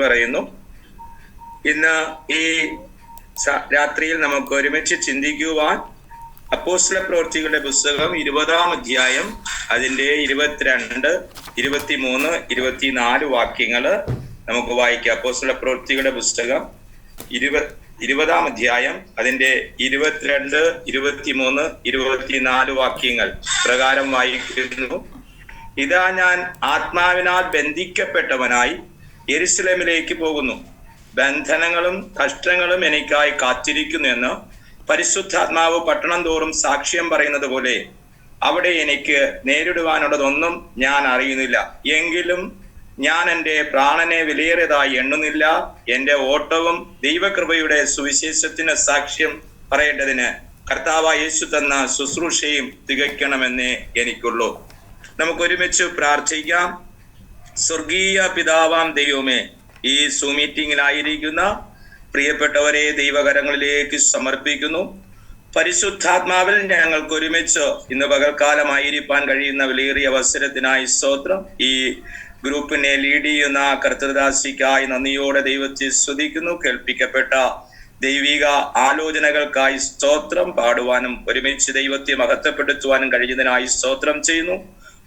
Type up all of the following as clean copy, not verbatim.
പറയുന്നു. ഇന്ന് ഈ രാത്രിയിൽ നമുക്ക് ഒരുമിച്ച് ചിന്തിക്കുവാൻ അപ്പോസ്തലപ്രവൃത്തികളുടെ പുസ്തകം 20-ാം അധ്യായം അതിൻ്റെ 22, 23, 24 വാക്യങ്ങൾ നമുക്ക് വായിക്കാം. അപ്പോസ്തലപ്രവൃത്തികളുടെ പുസ്തകം 20-ാം അധ്യായം അതിൻ്റെ 22, 23, 24 വാക്യങ്ങൾ പ്രകാരം വായിക്കുന്നു. ഇതാ, ഞാൻ ആത്മാവിനാൽ ബന്ധിക്കപ്പെട്ടവനായി യെരുശലേമിലേക്ക് പോകുന്നു. ബന്ധനങ്ങളും കഷ്ടങ്ങളും എനിക്കായി കാത്തിരിക്കുന്നു എന്ന് പരിശുദ്ധാത്മാവ് പട്ടണം തോറും സാക്ഷ്യം പറയുന്നത് പോലെ അവിടെ എനിക്ക് നേരിടുവാനുള്ളതൊന്നും ഞാൻ അറിയുന്നില്ല. എങ്കിലും ഞാൻ എൻ്റെ പ്രാണനെ വിലയേറിയതായി എണ്ണുന്നില്ല. എൻ്റെ ഓട്ടവും ദൈവകൃപയുടെ സുവിശേഷത്തിന് സാക്ഷ്യം പറയേണ്ടതിന് കർത്താവായ യേശു തന്ന ശുശ്രൂഷയും തികയ്ക്കണമെന്നേ എനിക്കുള്ളൂ. നമുക്കൊരുമിച്ച് പ്രാർത്ഥിക്കാം. സ്വർഗീയ പിതാവാം ദൈവമേ, ഈ സൂം മീറ്റിംഗിലായിരിക്കുന്ന പ്രിയപ്പെട്ടവരെ ദൈവകരങ്ങളിലേക്ക് സമർപ്പിക്കുന്നു. പരിശുദ്ധാത്മാവിൽ ഞങ്ങൾക്ക് ഒരുമിച്ച് ഇന്ന് പകൽക്കാലമായിരിക്കാൻ കഴിയുന്ന വിലയേറിയ അവസരത്തിനായി സ്തോത്രം. ഈ ഗ്രൂപ്പിനെ ലീഡ് ചെയ്യുന്ന കർത്തൃദാസിക്കായി നന്ദിയോടെ ദൈവത്തെ സ്തുതിക്കുന്നു. കേൾപ്പിക്കപ്പെട്ട ദൈവിക ആലോചനകൾക്കായി സ്തോത്രം. പാടുവാനും ഒരുമിച്ച് ദൈവത്തെ മഹത്വപ്പെടുത്തുവാനും കഴിയുന്നതിനായി സ്തോത്രം ചെയ്യുന്നു.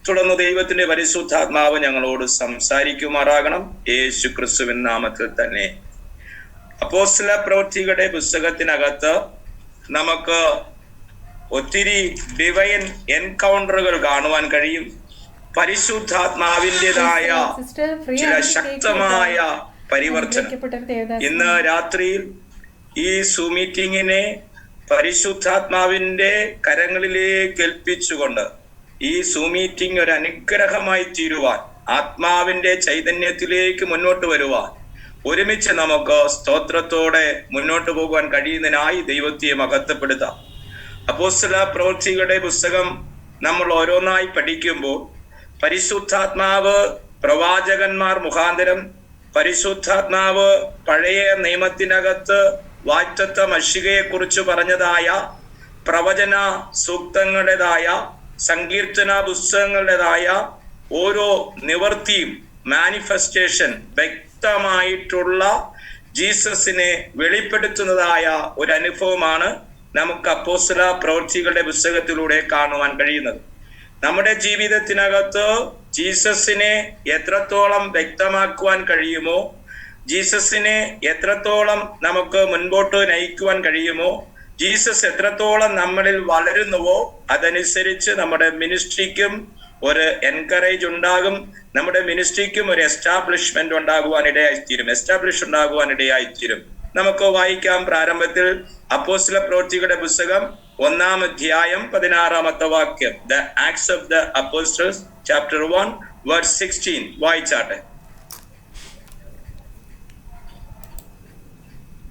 തുടർന്ന് ദൈവത്തിന്റെ പരിശുദ്ധാത്മാവ് ഞങ്ങളോട് സംസാരിക്കുമാറാകണം. യേശു ക്രിസ്തുവിൻ നാമത്തിൽ തന്നെ. അപ്പോസ്തലപ്രവൃത്തികളുടെ പുസ്തകത്തിനകത്ത് നമുക്ക് ഒത്തിരി ഡിവൈൻ എൻകൗണ്ടറുകൾ കാണുവാൻ കഴിയും. പരിശുദ്ധാത്മാവിൻ്റെതായ ചില ശക്തമായ പരിവർത്തനം. ഇന്ന് രാത്രിയിൽ ഈ സൂം മീറ്റിങ്ങിനെ പരിശുദ്ധാത്മാവിന്റെ കരങ്ങളിലേക്ക് ഏൽപ്പിച്ചുകൊണ്ട് ഈ സൂം മീറ്റിംഗ് ഒരു അനുഗ്രഹമായി തീരുവാൻ, ആത്മാവിന്റെ ചൈതന്യത്തിലേക്ക് മുന്നോട്ട് വരുവാൻ, ഒരുമിച്ച് നമുക്ക് സ്തോത്രത്തോടെ മുന്നോട്ട് പോകുവാൻ കഴിയുന്നതിനായി ദൈവത്തെ മഹത്വപ്പെടുത്താം. അപ്പോസ്തലപ്രവൃത്തികളുടെ പുസ്തകം നമ്മൾ ഓരോന്നായി പഠിക്കുമ്പോൾ പരിശുദ്ധാത്മാവ് പ്രവാചകന്മാർ മുഖാന്തരം, പരിശുദ്ധാത്മാവ് പഴയ നിയമത്തിനകത്ത് വാഗ്ദത്ത മശിഹയെ കുറിച്ച് പറഞ്ഞതായ പ്രവചന സൂക്തങ്ങളുടേതായ സങ്കീർത്തന പുസ്തകങ്ങളുടേതായ ഓരോ നിവർത്തിയും മാനിഫെസ്റ്റേഷൻ വ്യക്തമായിട്ടുള്ള ജീസസിനെ വെളിപ്പെടുത്തുന്നതായ ഒരു അനുഭവമാണ് നമുക്ക് അപ്പോസ്തലപ്രവൃത്തികളുടെ പുസ്തകത്തിലൂടെ കാണുവാൻ കഴിയുന്നത്. നമ്മുടെ ജീവിതത്തിനകത്ത് ജീസസിനെ എത്രത്തോളം വ്യക്തമാക്കുവാൻ കഴിയുമോ, ജീസസിനെ എത്രത്തോളം നമുക്ക് മുൻപോട്ട് നയിക്കുവാൻ കഴിയുമോ, ജീസസ് എത്രത്തോളം നമ്മളിൽ വളരുന്നുവോ അതനുസരിച്ച് നമ്മുടെ മിനിസ്ട്രിക്കും ഒരു എൻകറേജ് ഉണ്ടാകും, നമ്മുടെ മിനിസ്ട്രിക്കും ഒരു എസ്റ്റാബ്ലിഷ് ഉണ്ടാകുവാനിടയായിത്തീരും. നമുക്ക് വായിക്കാം. പ്രാരംഭത്തിൽ അപ്പോസ്തലപ്രവൃത്തികളുടെ പുസ്തകം 1-ാം അധ്യായം 16-ാമത്തെ വാക്യം. The Acts of the Apostles chapter 1 verse 16 വായിച്ചാട്ടെ.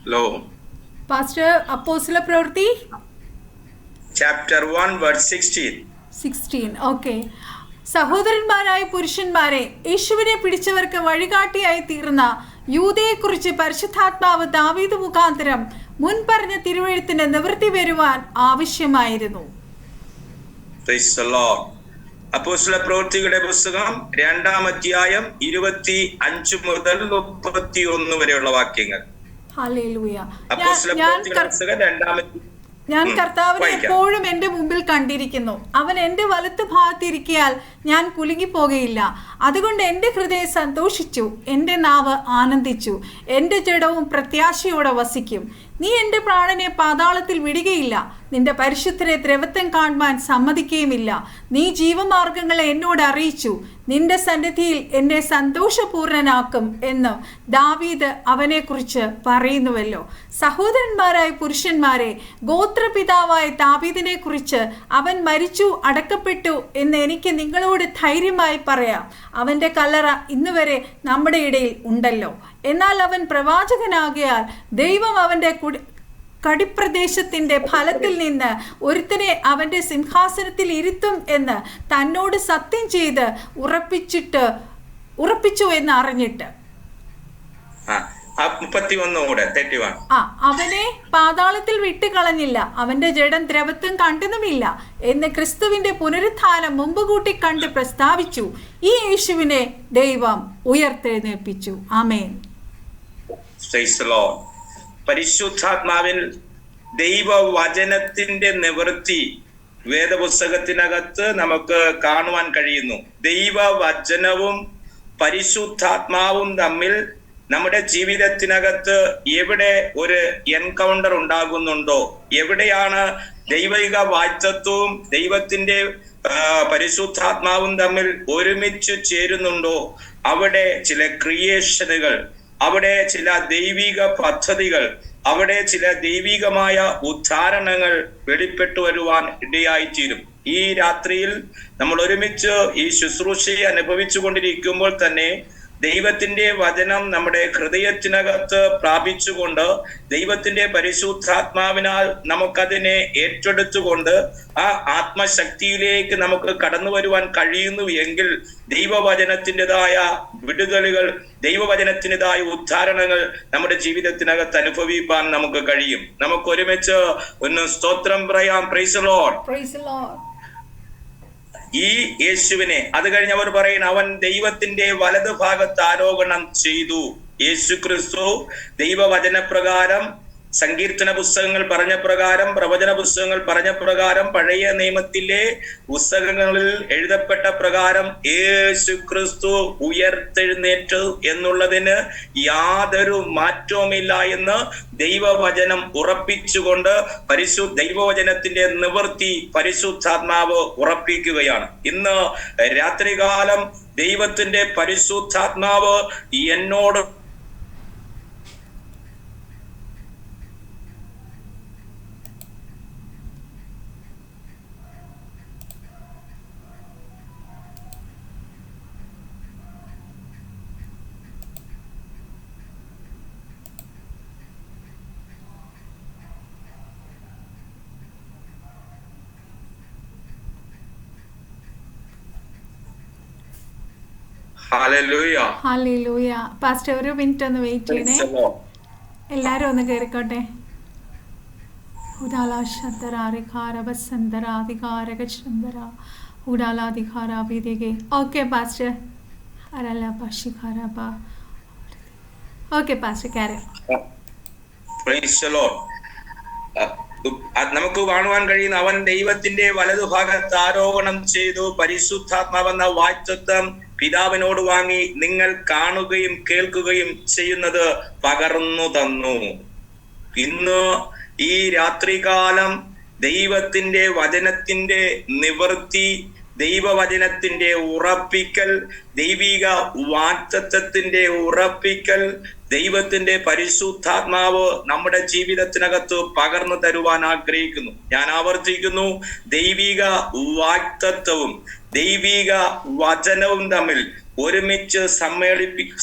ഹലോ പാസ്റ്റർ, അപ്പോസ്തലപ്രവൃത്തി ചാപ്റ്റർ 1 വേഴ്സ് 16. ഓക്കെ. സഹോദരന്മാരായ പുരുഷന്മാരെ, യേശുവിനെ പിടിച്ചവർക്ക് വഴികാട്ടിയായി തീർന്ന യൂദയെക്കുറിച്ച് പരിശുദ്ധാത്മാവ് ദാവീദ് മുഖാന്തരം മുൻ പറഞ്ഞ തിരുവെഴുത്തിന് നിവൃത്തി വരുവാൻ ആവശ്യമായിരുന്നു. അപ്പോസ്തലപ്രവൃത്തികളുടെ പുസ്തകം 2-ാം അധ്യായം 25 മുതൽ 31 വരെയുള്ള വാക്യങ്ങൾ. ഹല്ലേലൂയ. ഞാൻ കർത്താവിനെ എപ്പോഴും എൻ്റെ മുമ്പിൽ കണ്ടിരിക്കുന്നു. അവൻ എൻ്റെ വലത്ത് ഭാഗത്തിരിക്കയാൽ ഞാൻ കുലുങ്ങിപ്പോകയില്ല. അതുകൊണ്ട് എൻ്റെ ഹൃദയം സന്തോഷിച്ചു, എൻ്റെ നാവ് ആനന്ദിച്ചു, എൻ്റെ ജഡവും പ്രത്യാശയോടെ വസിക്കും. നീ എൻ്റെ പ്രാണനെ പാതാളത്തിൽ വിടുകയില്ല, നിന്റെ പരിശുദ്ധരെ ദ്രവത്വം കാണുവാൻ സമ്മതിക്കുകയുമില്ല. നീ ജീവമാർഗങ്ങളെ എന്നോട് അറിയിച്ചു, നിന്റെ സന്നിധിയിൽ എന്നെ സന്തോഷപൂർണനാക്കും എന്ന് ദാവീദ് അവനെക്കുറിച്ച് പറയുന്നുവല്ലോ. സഹോദരന്മാരായ പുരുഷന്മാരെ, ഗോത്രപിതാവായ ദാവീദിനെ കുറിച്ച് അവൻ മരിച്ചു അടക്കപ്പെട്ടു എന്ന് എനിക്ക് നിങ്ങളോട് ധൈര്യമായി പറയാം. അവൻ്റെ കല്ലറ ഇന്നുവരെ നമ്മുടെ ഇടയിൽ ഉണ്ടല്ലോ. എന്നാൽ അവൻ പ്രവാചകനാകിയാൽ ദൈവം അവൻ്റെ കടിപ്രദേശത്തിന്റെ ഫലത്തിൽ നിന്ന് ഒരുത്തനെ അവന്റെ സിംഹാസനത്തിൽ ഇരുത്തും എന്ന് തന്നോട് സത്യം ചെയ്ത് ഉറപ്പിച്ചു എന്ന് അറിഞ്ഞിട്ട് അവനെ പാതാളത്തിൽ വിട്ടുകളഞ്ഞില്ല, അവന്റെ ജഡം ദ്രവത്വം കണ്ടതുമില്ല എന്ന് ക്രിസ്തുവിന്റെ പുനരുത്ഥാനം മുമ്പ് കൂട്ടി കണ്ട് പ്രസ്താവിച്ചു. ഈ യേശുവിനെ ദൈവം ഉയർത്തെഴുന്നേൽപ്പിച്ചു. ആമേൻ. Praise the Lord. പരിശുദ്ധാത്മാവിൽ ദൈവവചനത്തിന്റെ നിവൃത്തി വേദപുസ്തകത്തിനകത്ത് നമുക്ക് കാണുവാൻ കഴിയുന്നു. ദൈവവചനവും പരിശുദ്ധാത്മാവും തമ്മിൽ നമ്മുടെ ജീവിതത്തിനകത്ത് എവിടെ ഒരു എൻകൗണ്ടർ ഉണ്ടാകുന്നുണ്ടോ, എവിടെയാണ് ദൈവിക വാഴ്ത്തത്വവും ദൈവത്തിന്റെ പരിശുദ്ധാത്മാവും തമ്മിൽ ഒരുമിച്ച് ചേരുന്നുണ്ടോ, അവിടെ ചില ക്രിയേഷനുകൾ, അവിടെ ചില ദൈവിക പദ്ധതികൾ, അവിടെ ചില ദൈവികമായ ഉദ്ധാരണങ്ങൾ വെളിപ്പെട്ടു വരുവാൻ ഇടയായിത്തീരും. ഈ രാത്രിയിൽ നമ്മൾ ഒരുമിച്ച് ഈ ശുശ്രൂഷയെ അനുഭവിച്ചു കൊണ്ടിരിക്കുമ്പോൾ തന്നെ ദൈവത്തിന്റെ വചനം നമ്മുടെ ഹൃദയത്തിനകത്ത് പ്രാപിച്ചുകൊണ്ട് ദൈവത്തിന്റെ പരിശുദ്ധാത്മാവിനാൽ നമുക്കതിനെ ഏറ്റെടുത്തുകൊണ്ട് ആ ആത്മശക്തിയിലേക്ക് നമുക്ക് കടന്നു വരുവാൻ കഴിയുന്നു എങ്കിൽ ദൈവവചനത്തിൻ്റെതായ വിടുതലുകൾ, ദൈവവചനത്തിൻ്റെതായ ഉദ്ധാരണങ്ങൾ നമ്മുടെ ജീവിതത്തിനകത്ത് അനുഭവിപ്പാൻ നമുക്ക് കഴിയും. നമുക്ക് ഒരുമിച്ച് ഒന്ന് സ്തോത്രം പറയാം. Price the Lord. Price the Lord. ഈ യേശുവിനെ അത് കഴിഞ്ഞവർ പറയുന്നു, അവൻ ദൈവത്തിന്റെ വലതു ഭാഗത്ത് ആരോഹണം ചെയ്തു. യേശു ക്രിസ്തു ദൈവവചനപ്രകാരം, സങ്കീർത്തന പുസ്തകങ്ങൾ പറഞ്ഞ പ്രകാരം, പ്രവചന പുസ്തകങ്ങൾ പറഞ്ഞ പ്രകാരം, പഴയ നിയമത്തിലെ പുസ്തകങ്ങളിൽ എഴുതപ്പെട്ട പ്രകാരം യേശു ക്രിസ്തു ഉയർത്തെഴുന്നേറ്റു എന്നുള്ളതിന് യാതൊരു മാറ്റവുമില്ല എന്ന് ദൈവവചനം ഉറപ്പിച്ചുകൊണ്ട് ദൈവവചനത്തിന്റെ നിവൃത്തി പരിശുദ്ധാത്മാവ് ഉറപ്പിക്കുകയാണ്. ഇന്ന് രാത്രികാലം ദൈവത്തിന്റെ പരിശുദ്ധാത്മാവ് എന്നോട് ഹല്ലേലൂയ. പാസ്റ്റർ ഒരു മിനിറ്റ് ഒന്ന് വെയിറ്റ് ചെയ്യണേ, എല്ലാരും ഒന്ന് കേറിക്കോട്ടെ. Okay pastor. Okay pastor carry. നമുക്ക് കാണുവാൻ കഴിയുന്ന അവൻ ദൈവത്തിന്റെ വലതുഭാഗത്ത് ആരോഹണം ചെയ്തു. പരിശുദ്ധാത്മാവെന്ന വാഴ്ത്തത്വം പിതാവിനോട് വാങ്ങി നിങ്ങൾ കാണുകയും കേൾക്കുകയും ചെയ്യുന്നത് പകർന്നു തന്നു. ഇന്ന് ഈ രാത്രികാലം ദൈവത്തിന്റെ വചനത്തിന്റെ നിവൃത്തി, ദൈവവചനത്തിന്റെ ഉറപ്പിക്കൽ, ദൈവിക വാഗ്ദത്തത്തിന്റെ ഉറപ്പിക്കൽ ദൈവത്തിന്റെ പരിശുദ്ധാത്മാവ് നമ്മുടെ ജീവിതത്തിനകത്ത് പകർന്നു തരുവാൻ ആഗ്രഹിക്കുന്നു. ഞാൻ ആവർത്തിക്കുന്നു, ദൈവിക വാഗ്ദത്തവും ദൈവിക വചനവും തമ്മിൽ ഒരുമിച്ച്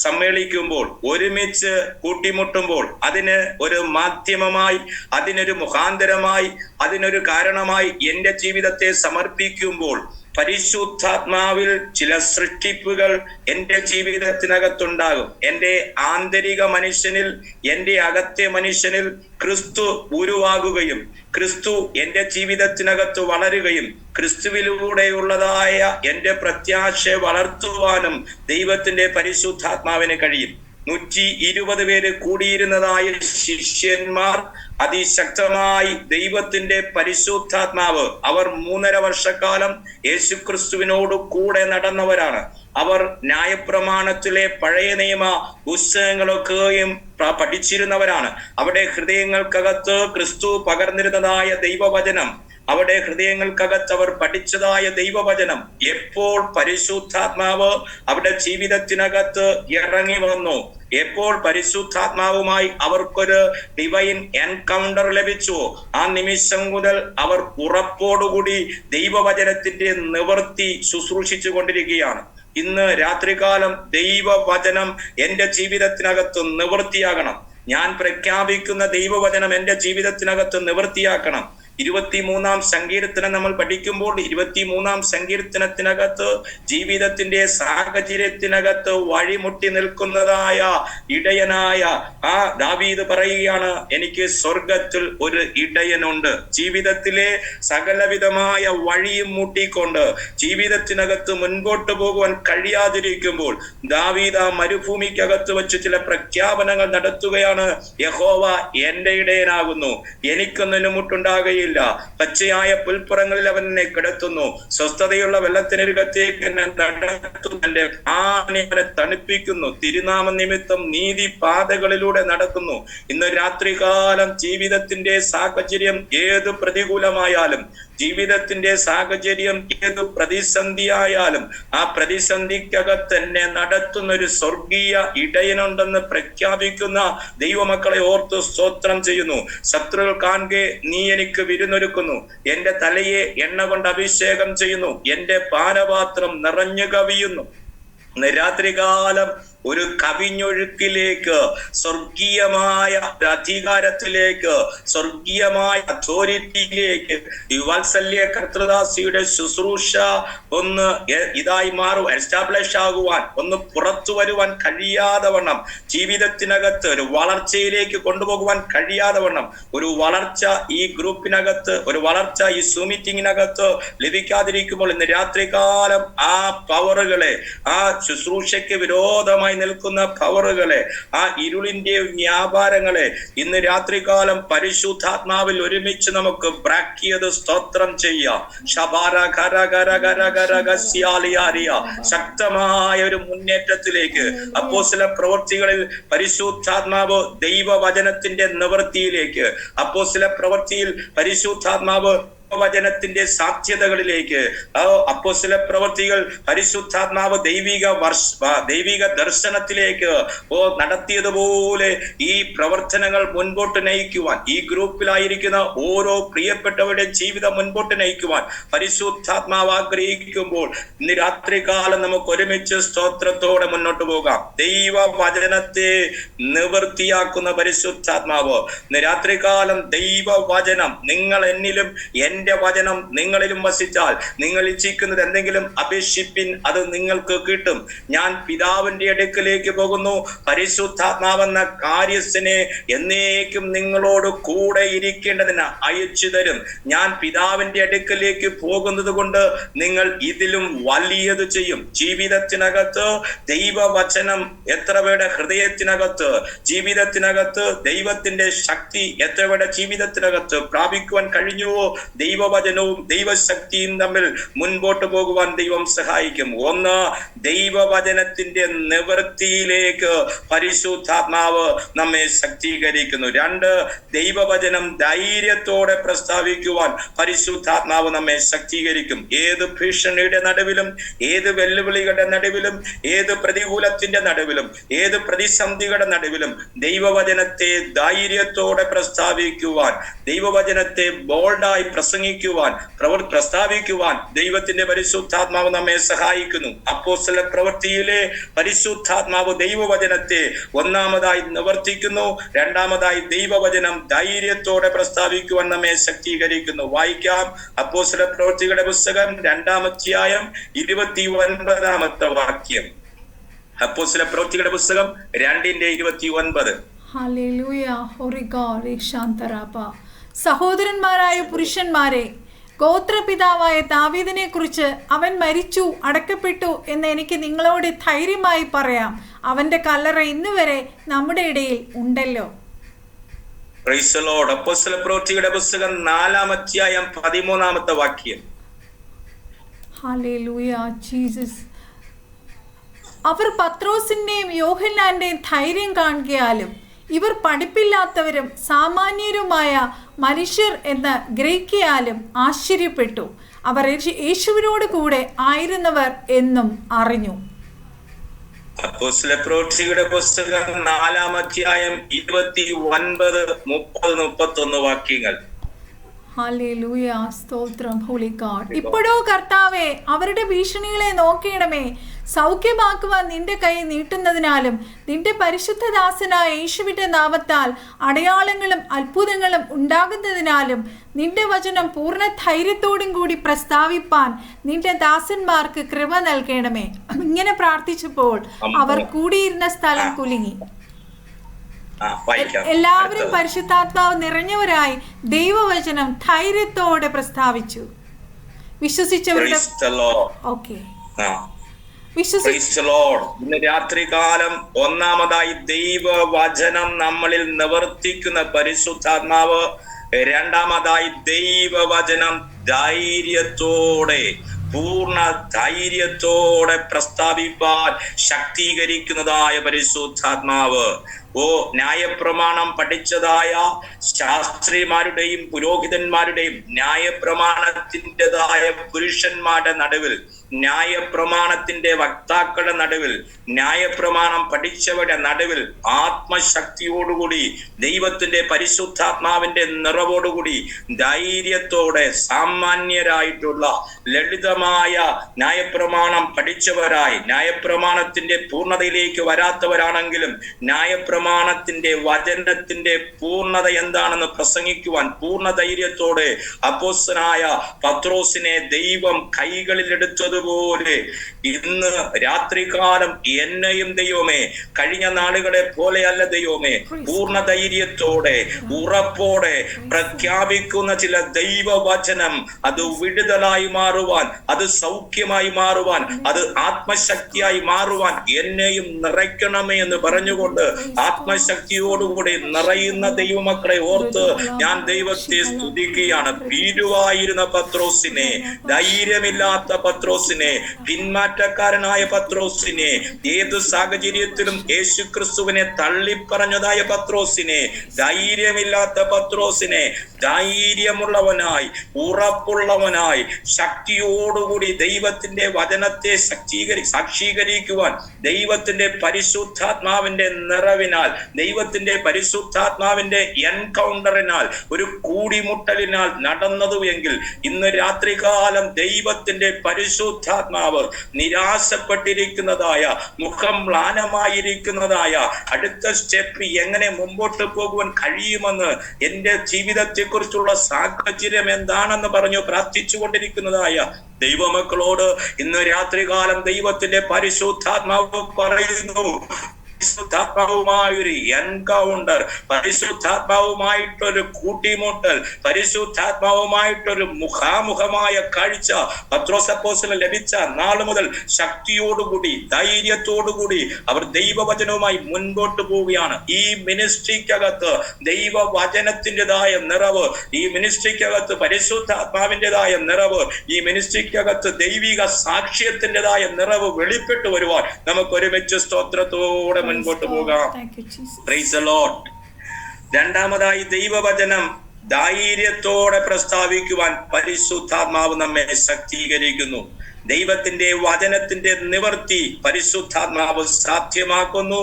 സമ്മേളിക്കുമ്പോൾ, ഒരുമിച്ച് കൂട്ടിമുട്ടുമ്പോൾ, അതിന് ഒരു മാധ്യമമായി, അതിനൊരു മുഖാന്തരമായി, അതിനൊരു കാരണമായി എന്റെ ജീവിതത്തെ സമർപ്പിക്കുമ്പോൾ പരിശുദ്ധാത്മാവിൽ ചില സൃഷ്ടിപ്പുകൾ എന്റെ ജീവിതത്തിനകത്തുണ്ടാകും. എന്റെ ആന്തരിക മനുഷ്യനിൽ, എന്റെ അകത്തെ മനുഷ്യനിൽ ക്രിസ്തു ഉരുവാകുകയും ക്രിസ്തു എന്റെ ജീവിതത്തിനകത്ത് വളരുകയും ക്രിസ്തുവിലൂടെയുള്ളതായ എന്റെ പ്രത്യാശ വളർത്തുവാനും ദൈവത്തിന്റെ പരിശുദ്ധാത്മാവിന് കഴിയും. 120 പേര് കൂടിയിരുന്നതായ ശിഷ്യന്മാർ അതിശക്തമായി ദൈവത്തിന്റെ പരിശുദ്ധാത്മാവ്, അവർ 3.5 വർഷക്കാലം യേശുക്രിസ്തുവിനോട് കൂടെ നടന്നവരാണ്. അവർ ന്യായപ്രമാണത്തിലെ പഴയ നിയമ പുസ്തകങ്ങളൊക്കെയും പഠിച്ചിരുന്നവരാണ്. അവിടെ ഹൃദയങ്ങൾക്കകത്ത് ക്രിസ്തു പകർന്നിരുന്നതായ ദൈവവചനം, അവിടെ ഹൃദയങ്ങൾക്കകത്ത് അവർ പഠിച്ചതായ ദൈവവചനം എപ്പോൾ പരിശുദ്ധാത്മാവ് അവിടെ ജീവിതത്തിനകത്ത് ഇറങ്ങി വന്നു, എപ്പോൾ പരിശുദ്ധാത്മാവുമായി അവർക്കൊരു ഡിവൈൻ എൻകൗണ്ടർ ലഭിച്ചു, ആ നിമിഷം മുതൽ അവർ ഉറപ്പോടുകൂടി ദൈവവചനത്തിന്റെ നിവൃത്തി ശുശ്രൂഷിച്ചു കൊണ്ടിരിക്കുകയാണ്. ഇന്ന് രാത്രികാലം ദൈവവചനം എന്റെ ജീവിതത്തിനകത്ത് നിവൃത്തിയാകണം. ഞാൻ പ്രഖ്യാപിക്കുന്ന ദൈവവചനം എന്റെ ജീവിതത്തിനകത്ത് നിവൃത്തിയാക്കണം. 23-ാം സങ്കീർത്തനം നമ്മൾ പഠിക്കുമ്പോൾ 23-ാം സങ്കീർത്തനത്തിനകത്ത് ജീവിതത്തിന്റെ സാഹചര്യത്തിനകത്ത് വഴിമുട്ടി നിൽക്കുന്നതായ ഇടയനായ ആ ദാവീദ് പറയുകയാണ്, എനിക്ക് സ്വർഗത്തിൽ ഒരു ഇടയനുണ്ട്. ജീവിതത്തിലെ സകലവിധമായ വഴിയും മുട്ടിക്കൊണ്ട് ജീവിതത്തിനകത്ത് മുൻപോട്ട് പോകുവാൻ കഴിയാതിരിക്കുമ്പോൾ ദാവീദ് ആ മരുഭൂമിക്കകത്ത് വെച്ച് ചില പ്രഖ്യാപനങ്ങൾ നടത്തുകയാണ്. യഹോവ എന്റെ ഇടയനാകുന്നു, എനിക്കൊന്നിനും മുട്ടുണ്ടാകുകയില്ല. പച്ചയായ പുൽപ്പുറങ്ങളിൽ അവൻ എന്നെ കിടത്തുന്നു, സ്വസ്ഥതയുള്ള വെള്ളത്തിനരികത്തേക്ക് എന്നെ നടത്തുന്നു, എന്റെ ആനയെ തണുപ്പിക്കുന്നു, തിരുനാമ നിമിത്തം നീതി പാതകളിലൂടെ നടക്കുന്നു. ഇന്ന് രാത്രികാലം ജീവിതത്തിന്റെ സാഹചര്യം ഏത് പ്രതികൂലമായാലും, ജീവിതത്തിന്റെ സാഹചര്യം ഏത് പ്രതിസന്ധിയായാലും, ആ പ്രതിസന്ധിക്കകത്ത് എന്നെ നടത്തുന്ന ഒരു സ്വർഗീയ ഇടയനുണ്ടെന്ന് പ്രഖ്യാപിക്കുന്ന ദൈവമക്കളെ ഓർത്ത് സ്തോത്രം ചെയ്യുന്നു. ശത്രുക്കൾ കാണുകെ നീ എനിക്ക് വിരുന്നൊരുക്കുന്നു, എന്റെ തലയെ എണ്ണ കൊണ്ട് അഭിഷേകം ചെയ്യുന്നു, എന്റെ പാനപാത്രം നിറഞ്ഞു കവിയുന്നു. രാത്രികാലം ഒരു കവിഞ്ഞൊഴുക്കിലേക്ക്, സ്വർഗീയമായ അധികാരത്തിലേക്ക്, സ്വർഗീയമായ അതോറിറ്റിയിലേക്ക് ഈ വാത്സല്യ കർത്തൃദാസിയുടെ ശുശ്രൂഷ ഒന്ന് ഇതായി മാറും, എസ്റ്റാബ്ലിഷ് ആകുവാൻ, ഒന്ന് പുറത്തു വരുവാൻ കഴിയാതെ വണ്ണം, ജീവിതത്തിനകത്ത് ഒരു വളർച്ചയിലേക്ക് കൊണ്ടുപോകുവാൻ കഴിയാതെ വണ്ണം, ഒരു വളർച്ച ഈ ഗ്രൂപ്പിനകത്ത്, ഒരു വളർച്ച ഈ സൂം മീറ്റിങ്ങിനകത്ത് ലഭിക്കാതിരിക്കുമ്പോൾ ഇന്ന് രാത്രികാലം ആ പവറുകളെ, ആ ശുശ്രൂഷയ്ക്ക് വിരോധമായി നിൽക്കുന്ന പവറുകളെ, ആ ഇരുളിന്റെ വ്യാപാരങ്ങളെ ഇന്ന് രാത്രികാലം പരിശുദ്ധാത്മാവിൽ ഒരുമിച്ച് നമുക്ക് ബ്രേക്ക് ചെയ്ത് സ്തോത്രം ചെയ്യാം. ശക്തമായ ഒരു മുന്നേറ്റത്തിലേക്ക് അപ്പോസ്തല പ്രവൃത്തികളിൽ പരിശുദ്ധാത്മാവ് ദൈവവചനത്തിന്റെ നിവൃത്തിയിലേക്ക്, അപ്പോസ്തല പ്രവൃത്തിയിൽ പരിശുദ്ധാത്മാവ് വചനത്തിന്റെ സാധ്യതകളിലേക്ക്, അപ്പോസ്തല പ്രവൃത്തികൾ പരിശുദ്ധാത്മാവ് ദൈവിക ദർശനത്തിലേക്ക് നടത്തിയതുപോലെ ഈ പ്രവർത്തനങ്ങൾ മുൻപോട്ട് നയിക്കുവാൻ, ഈ ഗ്രൂപ്പിലായിരിക്കുന്ന ഓരോ പ്രിയപ്പെട്ടവരുടെ ജീവിതം മുൻപോട്ട് നയിക്കുവാൻ പരിശുദ്ധാത്മാവ് ആഗ്രഹിക്കുമ്പോൾ ഇന്ന് രാത്രികാലം നമുക്ക് ഒരുമിച്ച് സ്തോത്രത്തോടെ മുന്നോട്ട് പോകാം. ദൈവവചനത്തെ നിവൃത്തിയാക്കുന്ന പരിശുദ്ധാത്മാവ് ഇന്ന് രാത്രികാലം ദൈവവചനം നിങ്ങൾ എന്നിലും എന്റെ വചനം നിങ്ങളിലും വസിച്ചാൽ നിങ്ങൾ ഇച്ഛിക്കുന്നത് എന്തെങ്കിലും അപേക്ഷിപ്പിൻ, അത് നിങ്ങൾക്ക് കിട്ടും. ഞാൻ പിതാവിന്റെ അടുക്കലേക്ക് പോകുന്നു, പരിശുദ്ധാത്മാവെന്ന കാര്യസ്ഥനെ എന്നേക്കും നിങ്ങളോട് കൂടെ ഇരിക്കേണ്ടതിന് അയച്ചു തരും. ഞാൻ പിതാവിന്റെ അടുക്കലേക്ക് പോകുന്നത് കൊണ്ട് നിങ്ങൾ ഇതിലും വലിയത് ചെയ്യും. ജീവിതത്തിനകത്ത് ദൈവവചനം എത്ര പേരുടെ ഹൃദയത്തിനകത്ത്, ജീവിതത്തിനകത്ത് ദൈവത്തിന്റെ ശക്തി എത്ര പേരുടെ ജീവിതത്തിനകത്ത് പ്രാപിക്കുവാൻ കഴിഞ്ഞുവോ, ദൈവവചനവും ദൈവശക്തിയും തമ്മിൽ മുൻപോട്ട് പോകുവാൻ ദൈവം സഹായിക്കും. ഒന്ന്, ദൈവവചനത്തിന്റെ നിവൃത്തിയിലേക്ക് പരിശുദ്ധാത്മാവ് നമ്മെ ശക്തീകരിക്കുന്നു. രണ്ട്, ദൈവവചനം ധൈര്യത്തോടെ പ്രസ്താവിക്കുവാൻ പരിശുദ്ധാത്മാവ് നമ്മെ ശക്തീകരിക്കും. ഏത് ഭീഷണിയുടെ നടുവിലും, ഏത് വെല്ലുവിളികളുടെ നടുവിലും, ഏത് പ്രതികൂലത്തിന്റെ നടുവിലും, ഏത് പ്രതിസന്ധികളുടെ നടുവിലും ദൈവവചനത്തെ ധൈര്യത്തോടെ പ്രസ്താവിക്കുവാൻ, ദൈവവചനത്തെ ബോൾഡായി പ്രസ്താവിക്കുവാൻ ദൈവത്തിന്റെ പരിശുദ്ധാത്മാവ് നമ്മെ സഹായിക്കുന്നു. അപ്പോസ്തല പ്രവൃത്തിയിലെ പരിശുദ്ധാത്മാവ് ദൈവവചനത്തെ ഒന്നാമതായി നിവർത്തിക്കുന്നു, രണ്ടാമതായി ദൈവവചനം ധൈര്യത്തോടെ പ്രസ്താവിക്കുവാൻ നമ്മെ ശക്തീകരിക്കുന്നു. വായിക്കാം അപ്പോസ്തല പ്രവൃത്തികളുടെ പുസ്തകം 2-ാം അധ്യായം 29-ാമത്തെ വാക്യം. അപ്പോസ്തല പ്രവൃത്തികളുടെ പുസ്തകം 2:29. സഹോദരന്മാരായ പുരുഷന്മാരെ, ഗോത്രപിതാവായ ദാവീദിനെ കുറിച്ച് അവൻ മരിച്ചു, അടക്കപ്പെട്ടു എന്ന് എനിക്ക് നിങ്ങളോട് ധൈര്യമായി പറയാം. അവന്റെ കല്ലറ ഇന്നുവരെ നമ്മുടെ ഇടയിൽ ഉണ്ടല്ലോ. Price the Lord. അപ്പോസ്തല പ്രവൃത്തികളുടെ പുസ്തകം 4-ാം അധ്യായം 13-ാമത്തെ വാക്യം. Hallelujah Jesus. അവർ പത്രോസിന്റെയും യോഹന്നാന്റെയും ധൈര്യം കാണുകയാലും ഇവർ പഠിപ്പില്ലാത്തവരും സാമാന്യരുമായ മനുഷ്യർ എന്ന് ഗ്രഹിക്കാലും ആശ്ചര്യപ്പെട്ടു. അവർ യേശുവിനോട് കൂടെ ആയിരുന്നവർ എന്നും അറിഞ്ഞു. അപ്പോസ്തല പ്രവൃത്തികളുടെ പുസ്തകം 4-ാം അധ്യായം 29, 30, 31 വാക്യങ്ങൾ. ഹല്ലേലൂയ, സ്തോത്രം, ഹോളി ഗോഡ്. ഇപ്പോഴോ കർത്താവേ, അവരുടെ ഭീഷണികളെ നോക്കണമേ. സൗഖ്യമാക്കുവാൻ നിന്റെ കൈ നീട്ടുന്നതിനാലും നിന്റെ പരിശുദ്ധദാസനായ യേശുവിന്റെ നാമത്താൽ അടയാളങ്ങളും അത്ഭുതങ്ങളും ഉണ്ടാകുന്നതിനാലും നിന്റെ വചനം പൂർണ്ണ ധൈര്യത്തോടും കൂടി പ്രസ്താവിപ്പാൻ നിന്റെ ദാസന്മാർക്ക് കൃപ നൽകണമേ. ഇങ്ങനെ പ്രാർത്ഥിച്ചപ്പോൾ അവർ കൂടിയിരുന്ന സ്ഥലം കുലുങ്ങി. എല്ലാവരും പരിശുദ്ധാത്മാവ് നിറഞ്ഞവരായി ദൈവവചനം ധൈര്യത്തോടെ പ്രസ്താവിച്ചു. വിശ്വസിച്ചവരുടെ ഇന്ന് രാത്രികാലം ഒന്നാമതായി ദൈവവചനം നമ്മളിൽ നിവർത്തിക്കുന്ന പരിശുദ്ധാത്മാവ്, രണ്ടാമതായി ദൈവവചനം ധൈര്യത്തോടെ, പൂർണ്ണ ധൈര്യത്തോടെ പ്രസ്താവിപ്പാൻ ശക്തീകരിക്കുന്നതായ പരിശുദ്ധാത്മാവ്. ന്യായപ്രമാണം പഠിച്ചതായ ശാസ്ത്രിമാരുടെയും പുരോഹിതന്മാരുടെയും ന്യായപ്രമാണത്തിൻ്റെതായ പുരുഷന്മാരുടെ നടുവിൽ, ന്യായപ്രമാണത്തിന്റെ വക്താക്കളുടെ നടുവിൽ, ന്യായപ്രമാണം പഠിച്ചവരുടെ നടുവിൽ ആത്മശക്തിയോടുകൂടി ദൈവത്തിന്റെ പരിശുദ്ധാത്മാവിന്റെ നിറവോടുകൂടി ധൈര്യത്തോടെ സാമാന്യരായിട്ടുള്ള ലളിതമായ ന്യായപ്രമാണം പഠിച്ചവരായി, ന്യായപ്രമാണത്തിന്റെ പൂർണ്ണതയിലേക്ക് വരാത്തവരാണെങ്കിലും ന്യായപ്രമാണത്തിന്റെ വചനത്തിന്റെ പൂർണ്ണത എന്താണെന്ന് പ്രസംഗിക്കുവാൻ പൂർണ്ണ ധൈര്യത്തോടെ അപ്പോസ്തലനായ പത്രോസിനെ ദൈവം കൈകളിലെടുത്തതുപോലെ ഇന്ന് രാത്രികാലം എന്നെയും ദൈവമേ, കഴിഞ്ഞ നാളുകളെ പോലെയല്ല ദൈവമേ, പൂർണ്ണ ധൈര്യത്തോടെ ഉറപ്പോടെ പ്രഖ്യാപിക്കുന്ന ചില ദൈവവചനം, അത് വിടുതലായി മാറുവാൻ, അത് സൗഖ്യമായി മാറുവാൻ, അത് ആത്മശക്തിയായി മാറുവാൻ എന്നെയും നിറയ്ക്കണമേ എന്ന് പറഞ്ഞുകൊണ്ട് ആത്മശക്തിയോടുകൂടി നിറയുന്ന ദൈവമക്കളെ ഓർത്ത് ഞാൻ ദൈവത്തെ സ്തുതിക്കുകയാണ്. ഭീരുവായിരുന്ന പത്രോസിനെ, ധൈര്യമില്ലാത്ത പത്രോസിനെ, പിന്മാറ്റക്കാരനായ പത്രോസിനെ, ഏതു സാഹചര്യത്തിലും യേശു ക്രിസ്തുവിനെ തള്ളിപ്പറഞ്ഞതായ പത്രോസിനെ, ധൈര്യമില്ലാത്ത പത്രോസിനെ ധൈര്യമുള്ളവനായി, ഉറപ്പുള്ളവനായി, ശക്തിയോടുകൂടി ദൈവത്തിന്റെ വചനത്തെ സാക്ഷീകരിക്കുവാൻ ദൈവത്തിന്റെ പരിശുദ്ധാത്മാവിന്റെ നിറവിനാൽ, ദൈവത്തിന്റെ പരിശുദ്ധാത്മാവിന്റെ എൻകൗണ്ടറിനാൽ, ഒരു കൂടിമുട്ടലിനാൽ നടന്നതു എങ്കിൽ ഇന്ന് രാത്രികാലം ദൈവത്തിന്റെ പരിശുദ്ധാത്മാവ് നിരാശപ്പെട്ടിരിക്കുന്നതായ, മുഖം മ്ലാനമായിരിക്കുന്നതായ, അടുത്ത സ്റ്റെപ്പ് എങ്ങനെ മുമ്പോട്ട് പോകുവാൻ കഴിയുമെന്ന്, എന്റെ ജീവിതത്തെ കുറിച്ചുള്ള സാഹചര്യം എന്താണെന്ന് പറഞ്ഞു പ്രാർത്ഥിച്ചു കൊണ്ടിരിക്കുന്നതായ ദൈവമക്കളോട് ഇന്ന് രാത്രികാലം ദൈവത്തിന്റെ പരിശുദ്ധാത്മാവ് പറയുന്നു, പരിശുദ്ധാത്മാവുമായൊരു എൻകൗണ്ടർ, പരിശുദ്ധാത്മാവുമായിട്ടൊരു കൂട്ടിമുട്ടൽ, പരിശുദ്ധാത്മാവുമായിട്ടൊരു മുഖാമുഖമായ കാഴ്ച പത്രോസ് അപ്പോസ്തലന് ലഭിച്ച നാള് മുതൽ ശക്തിയോടുകൂടി, ധൈര്യത്തോടുകൂടി അവർ ദൈവവചനവുമായി മുൻപോട്ട് പോവുകയാണ്. ഈ മിനിസ്ട്രിക്കകത്ത് ദൈവവചനത്തിൻ്റെതായ നിറവ്, ഈ മിനിസ്ട്രിക്കകത്ത് പരിശുദ്ധാത്മാവിൻ്റെതായ നിറവ്, ഈ മിനിസ്ട്രിക്കകത്ത് ദൈവിക സാക്ഷ്യത്തിൻ്റെതായ നിറവ് വെളിപ്പെട്ടു വരുവാൻ നമുക്ക് ഒരുമിച്ച് സ്തോത്രത്തോടെ മുൻപോട്ട് പോകാം. Price the Lord. രണ്ടാമതായി ദൈവവചനം ധൈര്യത്തോടെ പ്രസ്താവിക്കുവാൻ പരിശുദ്ധാത്മാവ് നമ്മെ ശക്തീകരിക്കുന്നു. ദൈവത്തിന്റെ വചനത്തിന്റെ നിവർത്തി പരിശുദ്ധാത്മാവ് സാധ്യമാക്കുന്നു.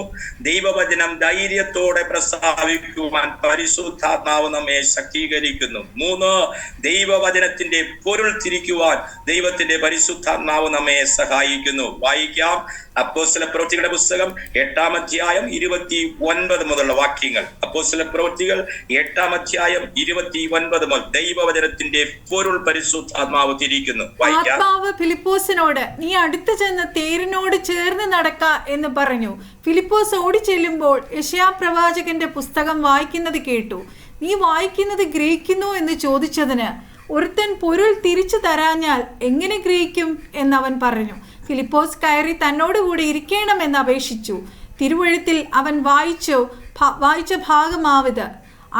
ദൈവവചനം ധൈര്യത്തോടെ പ്രസ്താവിക്കുവാൻ പരിശുദ്ധാത്മാവ് നമ്മെ ശക്തീകരിക്കുന്നു. 3, ദൈവവചനത്തിന്റെ പൊരുൾ തിരിക്കുവാൻ ദൈവത്തിന്റെ പരിശുദ്ധാത്മാവ് നമ്മെ സഹായിക്കുന്നു. വായിക്കാം അപ്പോസ്തലപ്രവൃത്തികളുടെ പുസ്തകം 8-ാം അധ്യായം 29 മുതലുള്ള വാക്യങ്ങൾ. അപ്പോസ്തലപ്രവൃത്തികൾ 8-ാം അധ്യായം 29 മുതൽ ദൈവവചനത്തിന്റെ പൊരുൾ പരിശുദ്ധാത്മാവ് തിരിക്കുന്നു. വായിക്കാം. ഫിലിപ്പോസിനോട് നീ അടുത്ത് ചെന്ന് തേരിനോട് ചേർന്ന് നടക്ക എന്ന് പറഞ്ഞു. ഫിലിപ്പോസ് ഓടി ചെല്ലുമ്പോൾ യെശയ്യാ പ്രവാചകന്റെ പുസ്തകം വായിക്കുന്നത് കേട്ടു. നീ വായിക്കുന്നത് ഗ്രഹിക്കുന്നു എന്ന് ചോദിച്ചതിന് ഒരുത്തൻ പൊരുൾ തിരിച്ചു തരാഞ്ഞാൽ എങ്ങനെ ഗ്രഹിക്കും എന്നവൻ പറഞ്ഞു. ഫിലിപ്പോസ് കയറി തന്നോടുകൂടി ഇരിക്കണമെന്ന് അപേക്ഷിച്ചു. തിരുവെഴുത്തിൽ അവൻ വായിച്ച ഭാഗമാവിത്: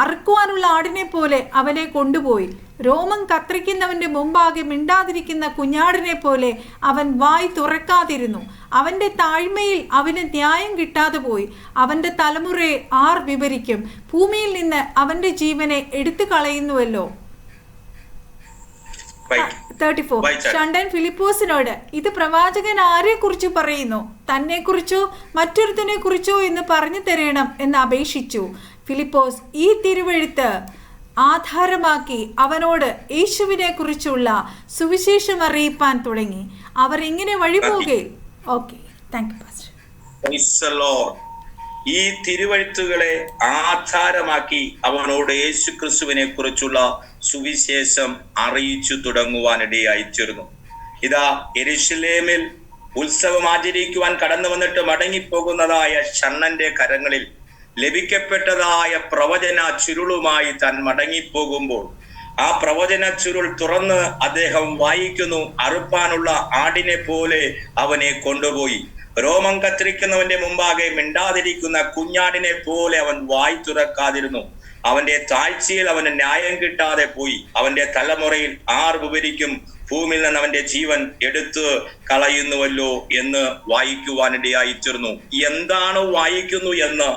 അറുക്കുവാനുള്ള ആടിനെ പോലെ അവനെ കൊണ്ടുപോയി. രോമം കത്രിക്കുന്നവന്റെ മുമ്പാകെ മിണ്ടാതിരിക്കുന്ന കുഞ്ഞാടിനെ പോലെ അവൻ വായി തുറക്കാതിരുന്നു. അവന്റെ താഴ്മയിൽ അവന് ന്യായം കിട്ടാതെ പോയി. അവന്റെ തലമുറയെ ആർ വിവരിക്കും? ഭൂമിയിൽ നിന്ന് അവന്റെ ജീവനെ എടുത്തു കളയുന്നുവല്ലോ. 34. ഷണ്ടൻ ഫിലിപ്പോസിനോട് ഇത് പ്രവാചകൻ ആരെ കുറിച്ച് പറയുന്നു? തന്നെ കുറിച്ചോ മറ്റൊരുത്തനെ കുറിച്ചോ എന്ന് പറഞ്ഞു തരണം എന്ന് അപേക്ഷിച്ചു. ഫിലിപ്പോസ് ഈ തിരുവെഴുത്ത് ആധാരമാക്കി അവനോട് യേശുവിനെ കുറിച്ചുള്ള സുവിശേഷം അറിയിപ്പാൻ തുടങ്ങി. അവർ ഇങ്ങനെ വഴിപോകെ. Okay, thank you pastor. Praise the Lord. ഈ തിരുവഴുത്തുകളെ ആധാരമാക്കി അവനോട് യേശു ക്രിസ്തുവിനെ കുറിച്ചുള്ള സുവിശേഷം അറിയിച്ചു തുടങ്ങുവാനിടയായി തീർന്നു. ഇതാ യെരൂശലേമിൽ ഉത്സവം ആചരിക്കുവാൻ കടന്നു വന്നിട്ട് മടങ്ങിപ്പോകുന്നതായ ഷണ്ണന്റെ കരങ്ങളിൽ ലഭിക്കപ്പെട്ടതായ പ്രവചന ചുരുളുമായി താൻ മടങ്ങിപ്പോകുമ്പോൾ ആ പ്രവചന ചുരുൾ തുറന്ന് അദ്ദേഹം വായിക്കുന്നു. അറുപ്പാനുള്ള ആടിനെ പോലെ അവനെ കൊണ്ടുപോയി. രോമം കത്തിരിക്കുന്നവന്റെ മുമ്പാകെ മിണ്ടാതിരിക്കുന്ന കുഞ്ഞാടിനെ പോലെ അവൻ വായി തുറക്കാതിരുന്നു. അവന്റെ താഴ്ചയിൽ അവന് ന്യായം കിട്ടാതെ പോയി. അവന്റെ തലമുറയിൽ ആർ വിവരിക്കും, ഭൂമിയിൽ നിന്ന് അവന്റെ ജീവൻ എടുത്തു കളയുന്നുവല്ലോ എന്ന് വായിക്കുവാനിടയായി തീർന്നു. എന്താണ് വായിക്കുന്നു എന്ന്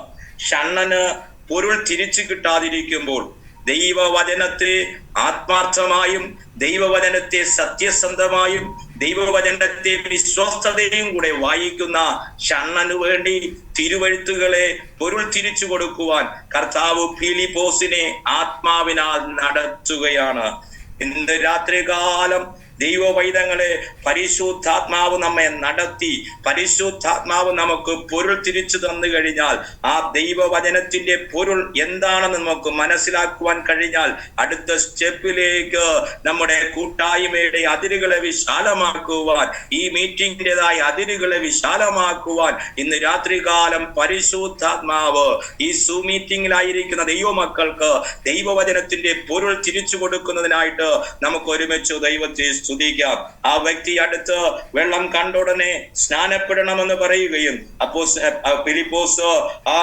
ഷണ്ണന് പൊരുൾ തിരിച്ചു കിട്ടാതിരിക്കുമ്പോൾ ദൈവവചനത്തെ ആത്മാർത്ഥമായും ദൈവവചനത്തെ സത്യസന്ധമായും ദൈവവചനത്തെ വിശ്വസ്തതയും കൂടെ വായിക്കുന്ന ഷണ്ണനു വേണ്ടി തിരുവഴുത്തുകളെ പൊരുൾ തിരിച്ചു കൊടുക്കുവാൻ കർത്താവ് ഫിലിപ്പോസിനെ ആത്മാവിനാൽ നടത്തുകയാണ്. ഇന്ന് രാത്രികാലം ദൈവവൈദങ്ങളെ പരിശുദ്ധാത്മാവ് നമ്മെ നടത്തി, പരിശുദ്ധാത്മാവ് നമുക്ക് പൊരുൾ തിരിച്ചു തന്നു കഴിഞ്ഞാൽ, ആ ദൈവവചനത്തിന്റെ പൊരുൾ എന്താണെന്ന് നമുക്ക് മനസ്സിലാക്കുവാൻ കഴിഞ്ഞാൽ അടുത്ത സ്റ്റെപ്പിലേക്ക് നമ്മുടെ കൂട്ടായ്മയുടെ അതിരുകളെ വിശാലമാക്കുവാൻ, ഈ മീറ്റിംഗിൻ്റെതായ അതിരുകളെ വിശാലമാക്കുവാൻ ഇന്ന് രാത്രികാലം പരിശുദ്ധാത്മാവ് ഈ മീറ്റിംഗിലായിരിക്കുന്ന ദൈവമക്കൾക്ക് ദൈവവചനത്തിന്റെ പൊരുൾ തിരിച്ചു കൊടുക്കുന്നതിനായിട്ട് നമുക്ക് ഒരുമിച്ച് ദൈവത്തെ സ്തുതിക്കാം. ആ വ്യക്തി അടുത്ത് വെള്ളം കണ്ടുടനെ സ്നാനപ്പെടണമെന്ന് പറയുകയും ഫിലിപ്പോസ് ആ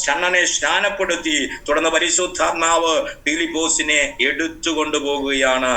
ഷണ്ണനെ സ്നാനപ്പെടുത്തി. തുടർന്ന് പരിശുദ്ധാത്മാവ് ഫിലിപ്പോസിനെ എടുത്തുകൊണ്ടുപോകുകയാണ്.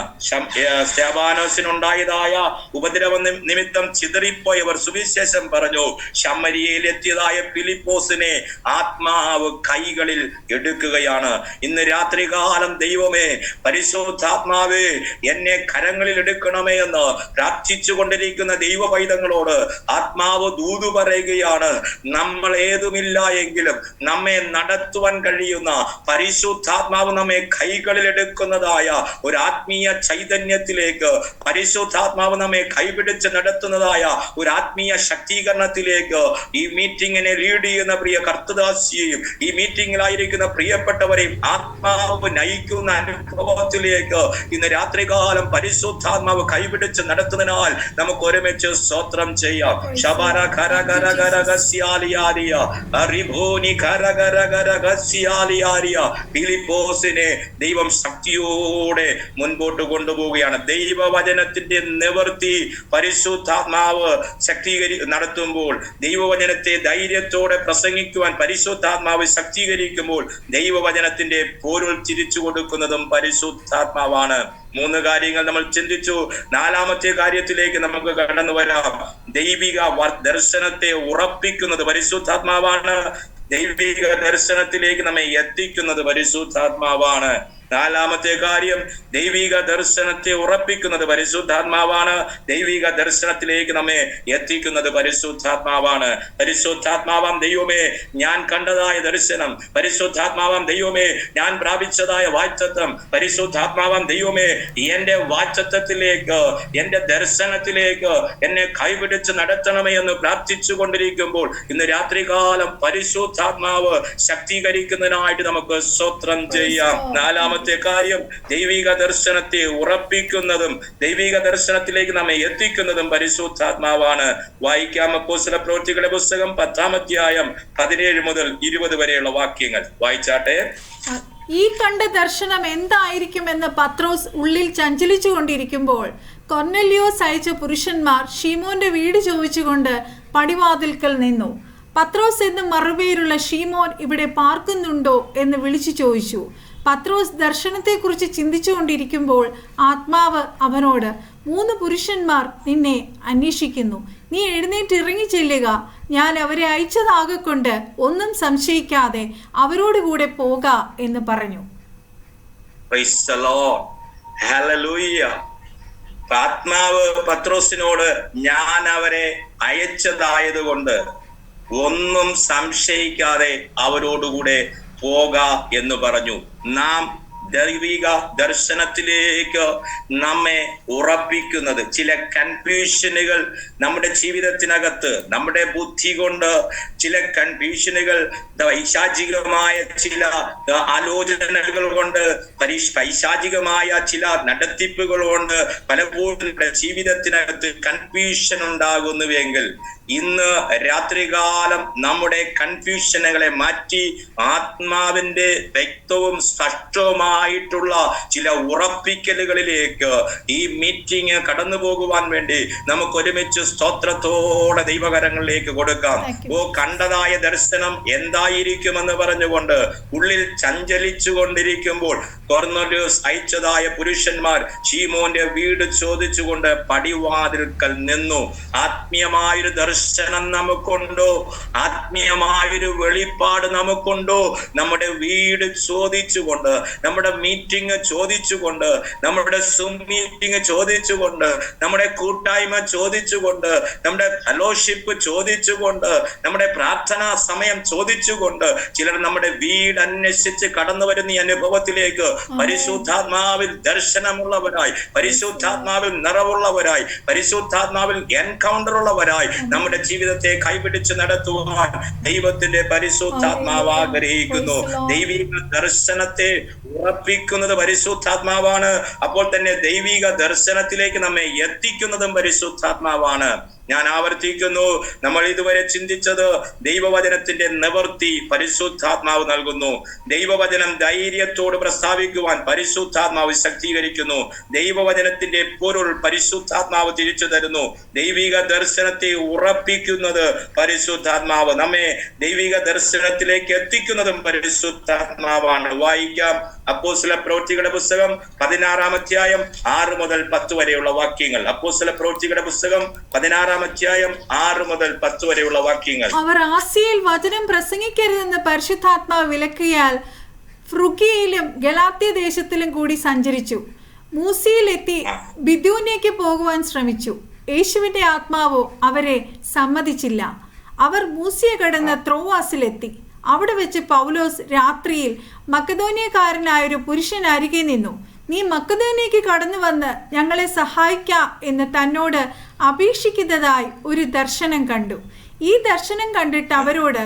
സ്തെഫാനോസിനുണ്ടായതായ ഉപദ്രവ നിമിത്തം ചിതറിപ്പോയവർ സുവിശേഷം പറഞ്ഞു. ശമരിയയിൽ എത്തിയതായ ഫിലിപ്പോസിനെ ആത്മാവ് കൈകളിൽ എടുക്കുകയാണ്. ഇന്ന് രാത്രികാലം ദൈവമേ, പരിശുദ്ധാത്മാവേ, എന്നെ കരങ്ങളിൽ എടുക്കണമേ എന്ന് പ്രാർത്ഥിച്ചു കൊണ്ടിരിക്കുന്ന ദൈവ പൈതങ്ങളോട് ആത്മാവ് ദൂതു പറയുകയാണ്. നമ്മൾ ഏതുമില്ല എങ്കിലും നമ്മെ നടത്തുവാൻ കഴിയുന്ന പരിശുദ്ധാത്മാവ് നമ്മെ കൈകളിൽ എടുക്കുന്നതായ ഒരു ആത്മീയ ചൈതന്യത്തിലേക്ക്, പരിശുദ്ധാത്മാവ് നമ്മെ കൈപിടിച്ച് നടത്തുന്നതായ ഒരു ആത്മീയ ശക്തീകരണത്തിലേക്ക് ഈ മീറ്റിങ്ങിനെ ലീഡ് ചെയ്യുന്ന പ്രിയ കർത്തദാസിയെയും ഈ മീറ്റിംഗിലായിരിക്കുന്ന പ്രിയപ്പെട്ടവരെയും ആത്മാവ് നയിക്കുന്ന അനുഭവത്തിലേക്ക് ഇന്ന് രാത്രികാലം പരിശുദ്ധാത്മാവ് കൈപിടിച്ച് നടത്തുന്നതിനാൽ നമുക്ക് ഒരുമിച്ച് സ്തോത്രം ചെയ്യാം. ശബര ഖര ഖര ഖര ഗസ്യാലിയാരിയ റിഭോനി ഖര ഖര ഖര ഗസ്യാലിയാരിയ. ഫിലിപ്പോസിനെ ദൈവം ശക്തിയോടെ മുൻപോട്ട് കൊണ്ടുപോവുകയാണ്. ദൈവവചനത്തിന്റെ നിവൃത്തി പരിശുദ്ധാത്മാവ് നടത്തുമ്പോൾ, ദൈവവചനത്തെ ധൈര്യത്തോടെ പ്രസംഗിക്കുവാൻ പരിശുദ്ധാത്മാവ് ശക്തീകരിക്കുമ്പോൾ ദൈവവചനത്തിന്റെ പൊരുൾ തിരിച്ചു കൊടുക്കുന്നതും പരിശുദ്ധാത്മാവാണ്. 3 കാര്യങ്ങൾ നമ്മൾ ചിന്തിച്ചു. 4ാമത്തെ കാര്യത്തിലേക്ക് നമുക്ക് കടന്നു വരാം. ദൈവിക ദർശനത്തെ ഉറപ്പിക്കുന്നത് പരിശുദ്ധാത്മാവാണ്. ദൈവിക ദർശനത്തിലേക്ക് നമ്മെ എത്തിക്കുന്നത് പരിശുദ്ധാത്മാവാണ്. 4ാമത്തെ കാര്യം, ദൈവിക ദർശനത്തെ ഉറപ്പിക്കുന്നത് പരിശുദ്ധാത്മാവാണ്. ദൈവിക ദർശനത്തിലേക്ക് നമ്മെ എത്തിക്കുന്നത് പരിശുദ്ധാത്മാവാണ്. പരിശുദ്ധാത്മാവാം ദൈവമേ, ഞാൻ കണ്ടതായ ദർശനം, പരിശുദ്ധാത്മാവാം ദൈവമേ, ഞാൻ പ്രാപിച്ചതായ വാഗ്ദത്തം, പരിശുദ്ധാത്മാവാം ദൈവമേ, എന്റെ വാഗ്ദത്തത്തിലേക്ക്, എന്റെ ദർശനത്തിലേക്ക് എന്നെ കൈപിടിച്ച് നടത്തണമേ എന്ന് പ്രാർത്ഥിച്ചു കൊണ്ടിരിക്കുമ്പോൾ ഇന്ന് രാത്രികാലം പരിശുദ്ധാത്മാവ് ശക്തീകരിക്കുന്നതിനായിട്ട് നമുക്ക് സ്തോത്രം ചെയ്യാം. 4ാമത്തെ കാര്യം, ദൈവിക ദർശനത്തെ ഉറപ്പിക്കുന്നതും ദൈവിക ദർശനത്തിലേക്ക് നമ്മെ എത്തിക്കുന്നതും പരിശുദ്ധാത്മാവാണ്. വായിക്കാം അപ്പോസ്തല പ്രവൃത്തികളുടെ പുസ്തകം 10-ാം അധ്യായം 17 മുതൽ 20 വരെയുള്ള വാക്യങ്ങൾ വായിച്ചാട്ടെ. ഈ കണ്ട ദർശനം എന്തായിരിക്കുമെന്ന് പത്രോസ് ഉള്ളിൽ ചഞ്ചലിച്ചു കൊണ്ടിരിക്കുമ്പോൾ കൊർന്നല്യോസ് അയച്ച പുരുഷന്മാർ ഷീമോന്റെ വീട് ചോദിച്ചുകൊണ്ട് പടിവാതിൽക്കൽ നിന്നു. പത്രോസ് എന്ന് മറുപേരുള്ള ഷീമോൻ ഇവിടെ പാർക്കുന്നുണ്ടോ എന്ന് വിളിച്ചു ചോദിച്ചു. പത്രോസ് ദർശനത്തെക്കുറിച്ച് ചിന്തിച്ചു കൊണ്ടിരിക്കുമ്പോൾ ആത്മാവ് അവനോട്, 3 പുരുഷന്മാർ നിന്നെ അന്വേഷിക്കുന്നു. നീ എഴുന്നേറ്റ് ഇറങ്ങി ചെല്ലുക. ഞാൻ അവരെ അയച്ചതാകൊണ്ട് ഒന്നും സംശയിക്കാതെ അവരോട് കൂടെ പോക എന്ന് പറഞ്ഞു. ആത്മാവ് പത്രോസിനോട് ഞാൻ അവരെ അയച്ചതായതുകൊണ്ട് ഒന്നും സംശയിക്കാതെ അവരോടുകൂടെ പോക എന്ന് പറഞ്ഞു. നാം ദൈവിക ദർശനത്തിലേക്ക് നമ്മെ ഉറപ്പിക്കുന്നത്. ചില കൺഫ്യൂഷനുകൾ നമ്മുടെ ജീവിതത്തിനകത്ത്, നമ്മുടെ ബുദ്ധി കൊണ്ട് ചില കൺഫ്യൂഷനുകൾ, പൈശാചികമായ ചില ആലോചനകൾ കൊണ്ട്, പൈശാചികമായ ചില നടത്തിപ്പുകൾ കൊണ്ട് പലപ്പോഴും നമ്മുടെ ജീവിതത്തിനകത്ത് കൺഫ്യൂഷൻ ഉണ്ടാകുന്നുവെങ്കിൽ ഇന്ന് രാത്രികാലം നമ്മുടെ കൺഫ്യൂഷനുകളെ മാറ്റി ആത്മാവിന്റെ വ്യക്തവും സ്പഷ്ടവുമായിട്ടുള്ള ചില ഉറപ്പിക്കലുകളിലേക്ക് ഈ മീറ്റിംഗ് കടന്നു പോകുവാൻ വേണ്ടി നമുക്ക് ഒരുമിച്ച് സ്തോത്രത്തോടെ ദൈവകരങ്ങളിലേക്ക് കൊടുക്കാം. കണ്ടതായ ദർശനം എന്തായിരിക്കുമെന്ന് പറഞ്ഞുകൊണ്ട് ഉള്ളിൽ ചഞ്ചലിച്ചു കൊണ്ടിരിക്കുമ്പോൾ കൊർന്നേലിയോസ് അയച്ചതായ പുരുഷന്മാർ ശീമോന്റെ വീട് ചോദിച്ചുകൊണ്ട് പടിവാതിൽക്കൽ നിന്നു. ആത്മീയമായൊരു ദർശനം നമുക്കുണ്ടോ? ആത്മീയമായൊരു വെളിപ്പാട് നമുക്കുണ്ടോ? നമ്മുടെ വീട് ചോദിച്ചുകൊണ്ട്, നമ്മുടെ മീറ്റിംഗ് ചോദിച്ചുകൊണ്ട്, നമ്മുടെ സൂം മീറ്റിംഗ് ചോദിച്ചുകൊണ്ട്, നമ്മുടെ കൂട്ടായ്മ ചോദിച്ചുകൊണ്ട്, നമ്മുടെ ഫെലോഷിപ്പ് ചോദിച്ചുകൊണ്ട്, നമ്മുടെ പ്രാർത്ഥനാ സമയം ചോദിച്ചുകൊണ്ട് ചിലർ നമ്മുടെ വീട് അന്വേഷിച്ച് കടന്നു വരുന്ന ഈ അനുഭവത്തിലേക്ക് പരിശുദ്ധാത്മാവിൽ ദർശനമുള്ളവരായി, പരിശുദ്ധാത്മാവിൽ നിറവുള്ളവരായി, പരിശുദ്ധാത്മാവിൽ എൻകൗണ്ടർ ഉള്ളവരായി നമ്മുടെ ജീവിതത്തെ കൈപിടിച്ച് നടത്തുവാൻ ദൈവത്തിന്റെ പരിശുദ്ധാത്മാവ് ആഗ്രഹിക്കുന്നു. ദൈവിക ദർശനത്തെ ഉറപ്പിക്കുന്നത് പരിശുദ്ധാത്മാവാണ്. അപ്പോൾ തന്നെ ദൈവിക ദർശനത്തിലേക്ക് നമ്മെ എത്തിക്കുന്നതും പരിശുദ്ധാത്മാവാണ്. ഞാൻ ആവർത്തിക്കുന്നു, നമ്മൾ ഇതുവരെ ചിന്തിച്ചത് ദൈവവചനത്തിന്റെ നിവൃത്തി പരിശുദ്ധാത്മാവ് നൽകുന്നു. ദൈവവചനം ധൈര്യത്തോട് പ്രസ്താവിക്കുവാൻ പരിശുദ്ധാത്മാവ് ശക്തീകരിക്കുന്നു. ദൈവവചനത്തിന്റെ പൊരുൾ പരിശുദ്ധാത്മാവ് തിരിച്ചു തരുന്നു. ദൈവിക ദർശനത്തെ ഉറപ്പിക്കുന്നത് പരിശുദ്ധാത്മാവ്. നമ്മെ ദൈവിക ദർശനത്തിലേക്ക് എത്തിക്കുന്നതും പരിശുദ്ധാത്മാവാണ്. വായിക്കാം അപ്പോസ്തല പ്രവൃത്തികളുടെ പുസ്തകം 16-ാം അധ്യായം 6 മുതൽ 10 വരെയുള്ള വാക്യങ്ങൾ. അപ്പോസ്തല പ്രവൃത്തികളുടെ പുസ്തകം 16-ാം അധ്യായം 6 മുതൽ 10 വരെയുള്ള വാക്യങ്ങൾ. അവർ ആസിയയിൽ വചനം പ്രസംഗിക്കരുതെന്ന് പരിശുദ്ധാത്മാവ് വിലക്കിയാൽ ഫ്രുഗിയയിലും ഗലാത്യ ദേശത്തിലും കൂടി സഞ്ചരിച്ചു. മൂസിയിലെത്തി ബിദൂന്യയ്ക്ക് പോകുവാൻ ശ്രമിച്ചു. യേശുവിന്റെ ആത്മാവോ അവരെ സമ്മതിച്ചില്ല. അവർ മൂസിയ കടന്ന് ത്രോവാസിലെത്തി. അവിടെ വെച്ച് പൗലോസ് രാത്രിയിൽ മക്കദോന്യക്കാരനായൊരു പുരുഷൻ അരികെ നിന്നു. നീ മക്കദോന്യയ്ക്ക് കടന്നു വന്ന് ഞങ്ങളെ സഹായിക്കാം എന്ന് തന്നോട് അപേക്ഷിക്കുന്നതായി ഒരു ദർശനം കണ്ടു. ഈ ദർശനം കണ്ടിട്ട് അവരോട്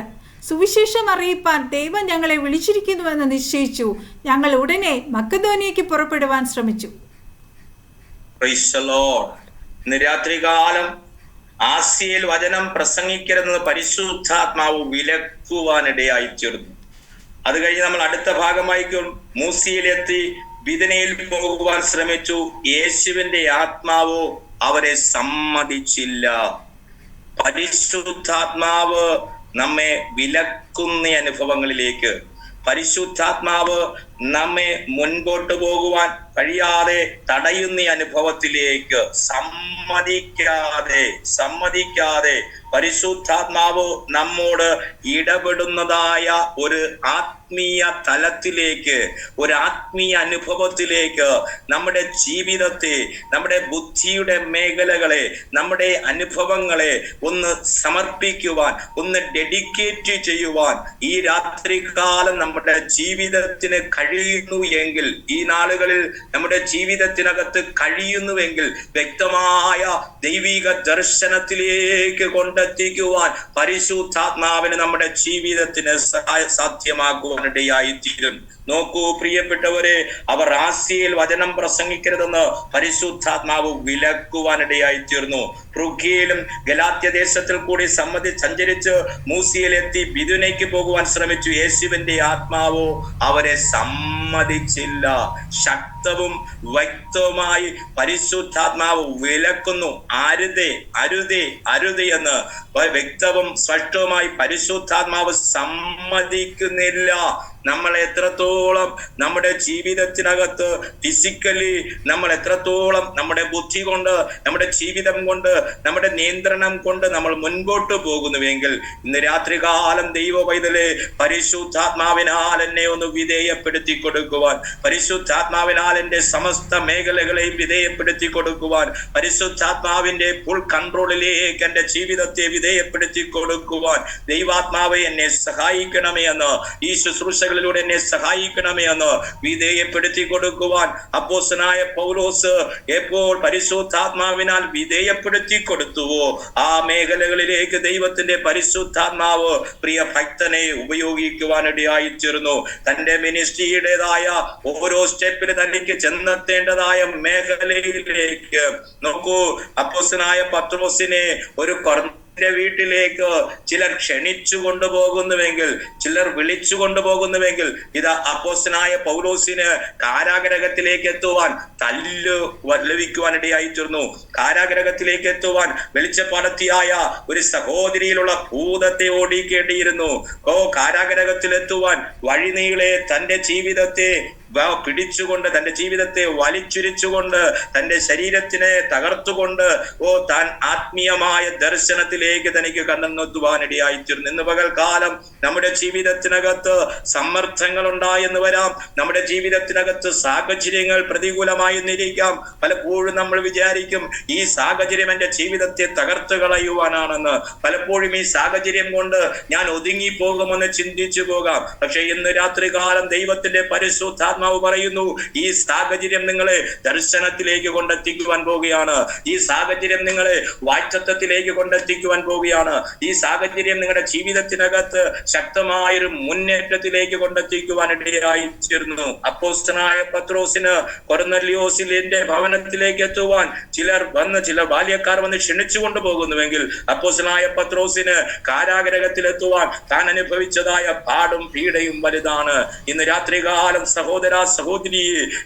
സുവിശേഷം അറിയിപ്പാൻ ദൈവം ഞങ്ങളെ വിളിച്ചിരിക്കുന്നുവെന്ന് നിശ്ചയിച്ചു. ഞങ്ങൾ ഉടനെ മക്കദോന്യയ്ക്ക് പുറപ്പെടുവാൻ ശ്രമിച്ചു. ഇന്ന് രാത്രികാലം ആസിയയിൽ വചനം പ്രസംഗിക്കരുതെന്ന് പരിശുദ്ധാത്മാവ് വിലക്കുവാനിടയായി തീർന്നു. അത് കഴിഞ്ഞ് നമ്മൾ അടുത്ത ഭാഗമായിരിക്കും മൂസിയിലെത്തി ബിഥുനയിൽ പോകുവാൻ ശ്രമിച്ചു. യേശുവിന്റെ ആത്മാവോ അവരെ സമ്മതിച്ചില്ല. പരിശുദ്ധാത്മാവ് നമ്മെ വിലക്കുന്ന അനുഭവങ്ങളിലേക്ക്, പരിശുദ്ധാത്മാവ് നമ്മെ മുൻപോട്ട് പോകുവാൻ കഴിയാതെ തടയുന്ന അനുഭവത്തിലേക്ക് സമ്മതിക്കാതെ പരിശുദ്ധാത്മാവ് നമ്മോട് ഇടപെടുന്നതായ ഒരു ആത്മീയ തലത്തിലേക്ക്, ഒരു ആത്മീയ അനുഭവത്തിലേക്ക് നമ്മുടെ ജീവിതത്തെ, നമ്മുടെ ബുദ്ധിയുടെ മേഖലകളെ, നമ്മുടെ അനുഭവങ്ങളെ ഒന്ന് സമർപ്പിക്കുവാൻ, ഒന്ന് ഡെഡിക്കേറ്റ് ചെയ്യുവാൻ ഈ രാത്രികാലം നമ്മുടെ ജീവിതത്തിന് കഴിയുന്നു എങ്കിൽ, ഈ നാളുകളിൽ നമ്മുടെ ജീവിതത്തിനകത്ത് കഴിയുന്നുവെങ്കിൽ വ്യക്തമായ ദൈവിക ദർശനത്തിലേക്ക് കൊണ്ടെത്തിക്കുവാൻ പരിശുദ്ധാത്മാവിന് നമ്മുടെ ജീവിതത്തിന് സാധ്യമാക്കുവാനിടയായി തീരും. നോക്കൂ പ്രിയപ്പെട്ടവരെ, അവർ ആസിയയിൽ വചനം പ്രസംഗിക്കരുതെന്ന് പരിശുദ്ധാത്മാവ് വിലക്കുവാനിടയായി തീർന്നു. ഫ്രുഗിയയിലും ഗലാത്യ ദേശത്തിൽ കൂടി സഞ്ചരിച്ച് മൂസിയിലെത്തി ബിഥുനയ്ക്ക് പോകുവാൻ ശ്രമിച്ചു. യേശുവിന്റെ ആത്മാവോ അവരെ സമ്മതിച്ചില്ല. ശക്തവും വ്യക്തവുമായി പരിശുദ്ധാത്മാവ് വിലക്കുന്നു. അരുതേ എന്ന് വ്യക്തവും സ്പഷ്ടവുമായി പരിശുദ്ധാത്മാവ് സമ്മതിക്കുന്നില്ല. നമ്മൾ എത്രത്തോളം നമ്മുടെ ജീവിതത്തിനകത്ത് ഫിസിക്കലി നമ്മൾ എത്രത്തോളം നമ്മുടെ ബുദ്ധി കൊണ്ട്, നമ്മുടെ ജീവിതം കൊണ്ട്, നമ്മുടെ നിയന്ത്രണം കൊണ്ട് നമ്മൾ മുൻപോട്ട് പോകുന്നുവെങ്കിൽ ഇന്ന് രാത്രികാലം ദൈവ പൈതലേ, പരിശുദ്ധാത്മാവിനാൽ എന്നെ ഒന്ന് വിധേയപ്പെടുത്തി കൊടുക്കുവാൻ, പരിശുദ്ധാത്മാവിനാൽ എന്റെ സമസ്ത മേഖലകളെയും വിധേയപ്പെടുത്തി കൊടുക്കുവാൻ, പരിശുദ്ധാത്മാവിന്റെ ഫുൾ കൺട്രോളിലേക്ക് എന്റെ ജീവിതത്തെ വിധേയപ്പെടുത്തി കൊടുക്കുവാൻ ദൈവാത്മാവെ എന്നെ സഹായിക്കണമേ എന്ന് ഈ ശുശ്രൂഷ പരീക്ഷകളിലൂടെ എന്നെ സഹായിക്കണമേ എന്ന് വിധേയപ്പെടുത്തി കൊടുക്കുവാൻ അപ്പോസ്തലനായ പൗലോസ് എപ്പോൾ പരിശുദ്ധാത്മാവിനാൽ വിധേയപ്പെടുത്തി കൊടുത്തുവോ ആ മേഖലകളിലേക്ക് ദൈവത്തിന്റെ പരിശുദ്ധാത്മാവ് പ്രിയ ഭക്തനെ ഉപയോഗിക്കുവാനിടയായി തീർന്നു. തന്റെ മിനിസ്ട്രിയുടേതായ ഓരോ സ്റ്റെപ്പിൽ തനിക്ക് ചെന്നെത്തേണ്ടതായ മേഖലയിലേക്ക് നോക്കൂ. അപ്പോസ്തലനായ പത്രോസിനെ ഒരു വീട്ടിലേക്ക് ചിലർ ക്ഷണിച്ചു കൊണ്ടുപോകുന്നുവെങ്കിൽ, ചിലർ വിളിച്ചു കൊണ്ടുപോകുന്നുവെങ്കിൽ, ഇത് അപ്പോസ്തലനായ പൗലോസിന് കാരാഗ്രഹത്തിലേക്ക് എത്തുവാൻ തല്ലു ലഭിക്കുവാനിടയായി തീർന്നു. കാരാഗ്രഹത്തിലേക്ക് എത്തുവാൻ വെളിച്ചപ്പാടത്തിയായ ഒരു സഹോദരിയിലുള്ള ഭൂതത്തെ ഓടിക്കേണ്ടിയിരുന്നു. കാരാഗ്രഹത്തിലെത്തുവാൻ വഴിനീളെ തന്റെ ജീവിതത്തെ പിടിച്ചുകൊണ്ട്, തന്റെ ജീവിതത്തെ വലിച്ചുരിച്ചുകൊണ്ട്, തന്റെ ശരീരത്തിനെ തകർത്തുകൊണ്ട് താൻ ആത്മീയമായ ദർശനത്തിലേക്ക് തനിക്ക് കണ്ടെത്തുവാനിടയായിത്തീർന്നു. ഇന്ന് പകൽക്കാലം നമ്മുടെ ജീവിതത്തിനകത്ത് സമ്മർദ്ദങ്ങൾ ഉണ്ടായെന്ന് വരാം, നമ്മുടെ ജീവിതത്തിനകത്ത് സാഹചര്യങ്ങൾ പ്രതികൂലമായെന്നിരിക്കാം. പലപ്പോഴും നമ്മൾ വിചാരിക്കും ഈ സാഹചര്യം എന്റെ ജീവിതത്തെ തകർത്ത് കളയുവാനാണെന്ന്. പലപ്പോഴും ഈ സാഹചര്യം കൊണ്ട് ഞാൻ ഒതുങ്ങിപ്പോകുമെന്ന് ചിന്തിച്ചു പോകാം. പക്ഷെ ഇന്ന് രാത്രികാലം ദൈവത്തിന്റെ പരിശുദ്ധാത്മാവ് പറയുന്നു, ഈ സാഹചര്യം നിങ്ങളെ ദർശനത്തിലേക്ക് കൊണ്ടെത്തിക്കുവാൻ പോവുകയാണ്. ഈ സാഹചര്യം നിങ്ങളെ വാഴ്ചത്വത്തിലേക്ക് കൊണ്ടെത്തിക്കുവാൻ പോവുകയാണ്. ഈ സാഹചര്യം നിങ്ങളുടെ ജീവിതത്തിനകത്ത് ശക്തമായൊരു മുന്നേറ്റത്തിലേക്ക് കൊണ്ടെത്തിക്കുവാൻ ഇടയായി തീർന്നു. അപ്പോസ്തലനായ പത്രോസിന് കൊർന്നല്യോസിന്റെ ഭവനത്തിലേക്ക് എത്തുവാൻ ചില ബാല്യക്കാർ വന്ന് ക്ഷണിച്ചു കൊണ്ടുപോകുന്നുവെങ്കിൽ, അപ്പോസ്തലനായ പത്രോസിന് കാരാഗ്രഹത്തിലെത്തുവാൻ താൻ അനുഭവിച്ചതായ പാടും പീഡയും വലുതാണ്. ഇന്ന് രാത്രികാലം സഹോദര സഹോദരി,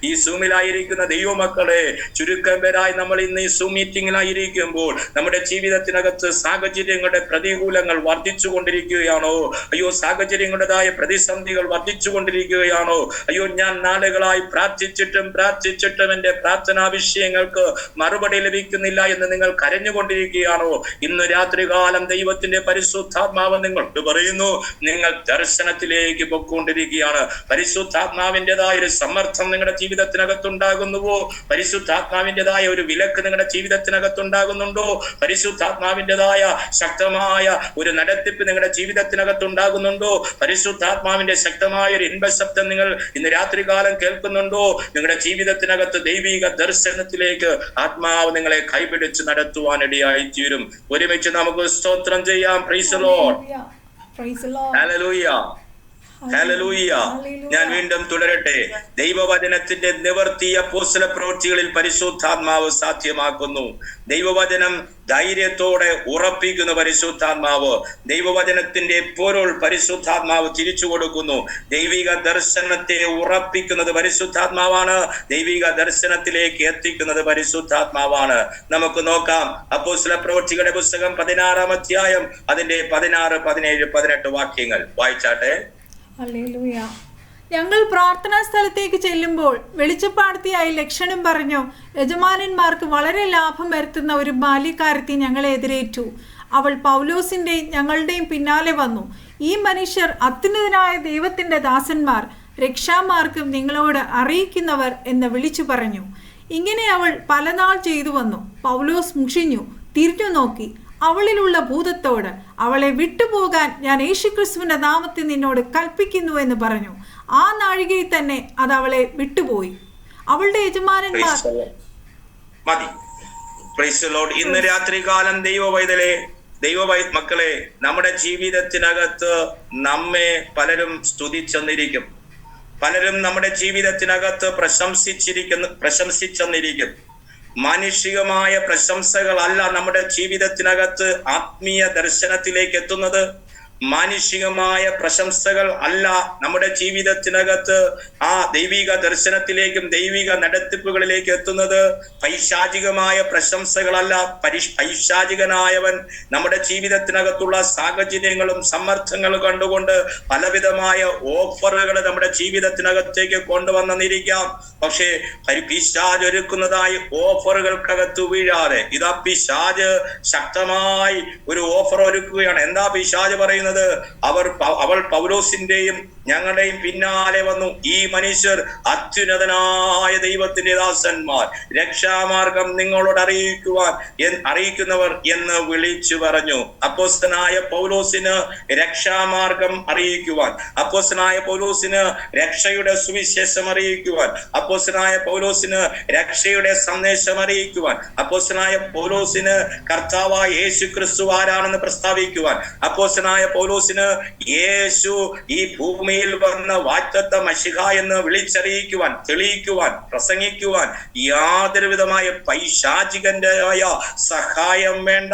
ഈ സൂമിലായിരിക്കുന്ന ദൈവമക്കളെ, ചുരുക്കം പേരായി നമ്മൾ ഇന്ന് ഈ സൂം മീറ്റിംഗിലായിരിക്കുമ്പോൾ നമ്മുടെ ജീവിതത്തിനകത്ത് സാഹചര്യങ്ങളുടെ പ്രതികൂലങ്ങൾ വർദ്ധിച്ചു കൊണ്ടിരിക്കുകയാണോ? അയ്യോ, സാഹചര്യങ്ങളുടേതായ പ്രതിസന്ധികൾ വർദ്ധിച്ചു കൊണ്ടിരിക്കുകയാണോ? അയ്യോ, ഞാൻ നാളുകളായി പ്രാർത്ഥിച്ചിട്ടും എന്റെ പ്രാർത്ഥനാ വിഷയങ്ങൾക്ക് മറുപടി ലഭിക്കുന്നില്ല എന്ന് നിങ്ങൾ കരഞ്ഞുകൊണ്ടിരിക്കുകയാണോ? ഇന്ന് രാത്രികാലം ദൈവത്തിന്റെ പരിശുദ്ധാത്മാവ് നിങ്ങൾക്ക് പറയുന്നു, നിങ്ങൾ ദർശനത്തിലേക്ക് പൊയ്ക്കൊണ്ടിരിക്കുകയാണ്. പരിശുദ്ധാത്മാവിൻ്റെതായ ഒരു സമ്മർദ്ദം നിങ്ങളുടെ ജീവിതത്തിനകത്തുണ്ടാകുന്നുവോ? പരിശുദ്ധാത്മാവിൻ്റെതായ ഒരു വിലക്ക് നിങ്ങളുടെ ജീവിതത്തിനകത്തുണ്ടാകുന്നുണ്ടോ? പരിശുദ്ധാത്മാവിൻ്റെതായ ശക്തമായ ഒരു നടത്തിപ്പ് നിങ്ങളുടെ ജീവിതത്തിനകത്തുണ്ടാകുന്നുണ്ടോ? പരിശുദ്ധാത്മാവിന്റെ ശക്തമായ ഒരു ഇൻപശബ്ദം നിങ്ങൾ ഇന്ന് രാത്രികാലം കേൾക്കുന്നുണ്ടോ? നിങ്ങളുടെ ജീവിതത്തിനകത്ത് ദൈവിക ദർശനത്തിലേക്ക് ആത്മാവ് നിങ്ങളെ കൈപിടിച്ച് നടത്തുവാനിടയായി തീരും. ഒരുമിച്ച് നമുക്ക് സ്തോത്രം ചെയ്യാം. Price the Lord. Hallelujah. Hallelujah. ഞാൻ വീണ്ടും തുടരട്ടെ. ദൈവവചനത്തിന്റെ നിവർത്തി അപ്പോസ്തല പ്രവൃത്തികളിൽ പരിശുദ്ധാത്മാവ് സാധ്യമാക്കുന്നു. ദൈവവചനം ധൈര്യത്തോടെ ഉറപ്പിക്കുന്ന പരിശുദ്ധാത്മാവ്, ദൈവവചനത്തിന്റെ പൊരുൾ പരിശുദ്ധാത്മാവ് തിരിച്ചു കൊടുക്കുന്നു. ദൈവിക ദർശനത്തെ ഉറപ്പിക്കുന്നത് പരിശുദ്ധാത്മാവാണ്. ദൈവിക ദർശനത്തിലേക്ക് എത്തിക്കുന്നത് പരിശുദ്ധാത്മാവാണ്. നമുക്ക് നോക്കാം അപ്പോസ്തല പ്രവൃത്തികളുടെ പുസ്തകം 16-ാം അധ്യായം, അതിന്റെ 16, 17, 18 വാക്യങ്ങൾ വായിച്ചാട്ടെ. ഹല്ലേലൂയ. ഞങ്ങൾ പ്രാർത്ഥനാ സ്ഥലത്തേക്ക് ചെല്ലുമ്പോൾ വെളിച്ചപ്പാടത്തിയായി ലക്ഷണം പറഞ്ഞു യജമാനന്മാർക്ക് വളരെ ലാഭം വരുത്തുന്ന ഒരു ബാല്യക്കാരത്തി ഞങ്ങളെ എതിരേറ്റു. അവൾ പൗലോസിൻ്റെയും ഞങ്ങളുടെയും പിന്നാലെ വന്നു. ഈ മനുഷ്യർ അത്യുന്നതനായ ദൈവത്തിൻ്റെ ദാസന്മാർ, രക്ഷാമാർഗം നിങ്ങളോട് അറിയിക്കുന്നവർ എന്ന് വിളിച്ചു പറഞ്ഞു. ഇങ്ങനെ അവൾ പലനാൾ ചെയ്തു വന്നു. പൗലോസ് മുഷിഞ്ഞു തിരിഞ്ഞു നോക്കി അവളിലുള്ള ഭൂതത്തോട്, അവളെ വിട്ടുപോകാൻ ഞാൻ യേശുക്രിസ്തുവിന്റെ നാമത്തിൽ നിന്നോട് കൽപ്പിക്കുന്നു എന്ന് പറഞ്ഞു. ആ നാഴികയിൽ തന്നെ അത് അവളെ വിട്ടുപോയി. അവളുടെ യജമാനന്മാർ ഇന്ന് രാത്രികാലം മക്കളെ, നമ്മുടെ ജീവിതത്തിനകത്ത് നമ്മെ പലരും സ്തുതിച്ചെന്നിരിക്കും, പലരും നമ്മുടെ ജീവിതത്തിനകത്ത് പ്രശംസിച്ചെന്നിരിക്കും. മാനുഷികമായ പ്രശംസകളല്ല നമ്മുടെ ജീവിതത്തിനകത്ത് ആത്മീയ ദർശനത്തിലേക്ക് എത്തുന്നത്. മാനുഷികമായ പ്രശംസകൾ അല്ല നമ്മുടെ ജീവിതത്തിനകത്ത് ആ ദൈവിക ദർശനത്തിലേക്കും ദൈവിക നടത്തിപ്പുകളിലേക്ക് എത്തുന്നത്. പൈശാചികമായ പ്രശംസകളല്ല. പൈശാചികനായവൻ നമ്മുടെ ജീവിതത്തിനകത്തുള്ള സാഹചര്യങ്ങളും സമ്മർദ്ദങ്ങളും കണ്ടുകൊണ്ട് പലവിധമായ ഓഫറുകൾ നമ്മുടെ ജീവിതത്തിനകത്തേക്ക് കൊണ്ടുവന്നിരിക്കാം. പക്ഷേ പിശാച് ഒരുക്കുന്നതായി ഓഫറുകൾക്കകത്ത് വീഴാതെ, ഇതാ പിശാച് ശക്തമായി ഒരു ഓഫർ ഒരുക്കുകയാണ്. എന്താ പിശാച് പറയുന്നത്? പറയുന്നത്, അവൾ പൗലോസിന്റെയും ഞങ്ങളുടെയും പിന്നാലെ വന്നു. ഈ മനുഷ്യർ അത്യുന്നതനായ ദൈവത്തിന്റെ ദാസന്മാർ, രക്ഷാമാർഗം നിങ്ങളോട് അറിയിക്കുന്നവർ എന്ന് വിളിച്ചു പറഞ്ഞു. അപ്പോസ്തലനായ പൗലോസിന് രക്ഷാമാർഗം അറിയിക്കുവാൻ, അപ്പോസ്തലനായ പൗലോസിന് രക്ഷയുടെ സുവിശേഷം അറിയിക്കുവാൻ, അപ്പോസ്തലനായ പൗലോസിന് രക്ഷയുടെ സന്ദേശം അറിയിക്കുവാൻ, അപ്പോസ്തലനായ പൗലോസിന് കർത്താവായ യേശു ക്രിസ്തു ആരാണെന്ന് പ്രസ്താവിക്കുവാൻ, അപ്പോസ്തലനായ പൗലോസിന് യേശു ഈ ഭൂമിയിൽ വന്ന വാഗ്ദത്ത മശിഹ എന്ന് വിളിച്ചറിയിക്കുവാൻ, തെളിയിക്കുവാൻ, പ്രസംഗിക്കുവാൻ യാതൊരു വിധമായ പൈശാചികന്റെയായ സഹായം വേണ്ട.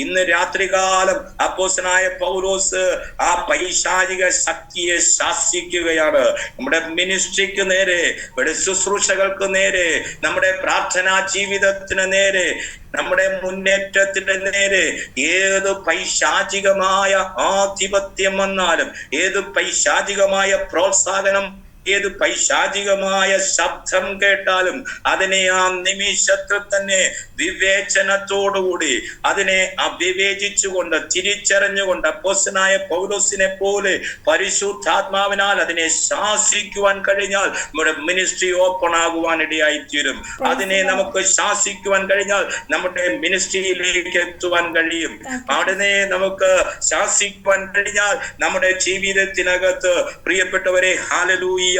ഇന്ന് രാത്രികാലം അപ്പോസ്തലനായ പൗലോസ് ആ പൈശാചിക ശക്തിയെ ശാസിക്കുകയാണ്. നമ്മുടെ മിനിസ്ട്രിക്ക് നേരെ, നമ്മുടെ ശുശ്രൂഷകൾക്ക് നേരെ, നമ്മുടെ പ്രാർത്ഥനാ ജീവിതത്തിന് നേരെ, നമ്മുടെ മുന്നേറ്റത്തിന്റെ നേരെ ഏത് പൈശാചികമായ ആധിപത്യം വന്നാലും, ഏത് പൈശാചികമായ പ്രോത്സാഹനം, ഏത് പൈശാചികമായ ശബ്ദം കേട്ടാലും അതിനെ ആ നിമിഷത്തിൽ തന്നെ വിവേചനത്തോടുകൂടി അതിനെ വിവേചിച്ചുകൊണ്ട്, തിരിച്ചറിഞ്ഞുകൊണ്ട് അപ്പോസ്തലനായ പൗലോസിനെ പോലെ പരിശുദ്ധാത്മാവിനാൽ അതിനെ ശാസിക്കുവാൻ കഴിഞ്ഞാൽ നമ്മുടെ മിനിസ്ട്രി ഓപ്പൺ ആകുവാൻ ഇടയായിത്തീരും. അതിനെ നമുക്ക് ശാസിക്കുവാൻ കഴിഞ്ഞാൽ നമ്മുടെ മിനിസ്ട്രിയിലേക്ക് എത്തുവാൻ കഴിയും. അതിനെ നമുക്ക് ശാസിക്കുവാൻ കഴിഞ്ഞാൽ നമ്മുടെ ജീവിതത്തിനകത്ത് പ്രിയപ്പെട്ടവരെ, ഹല്ലേലൂയ,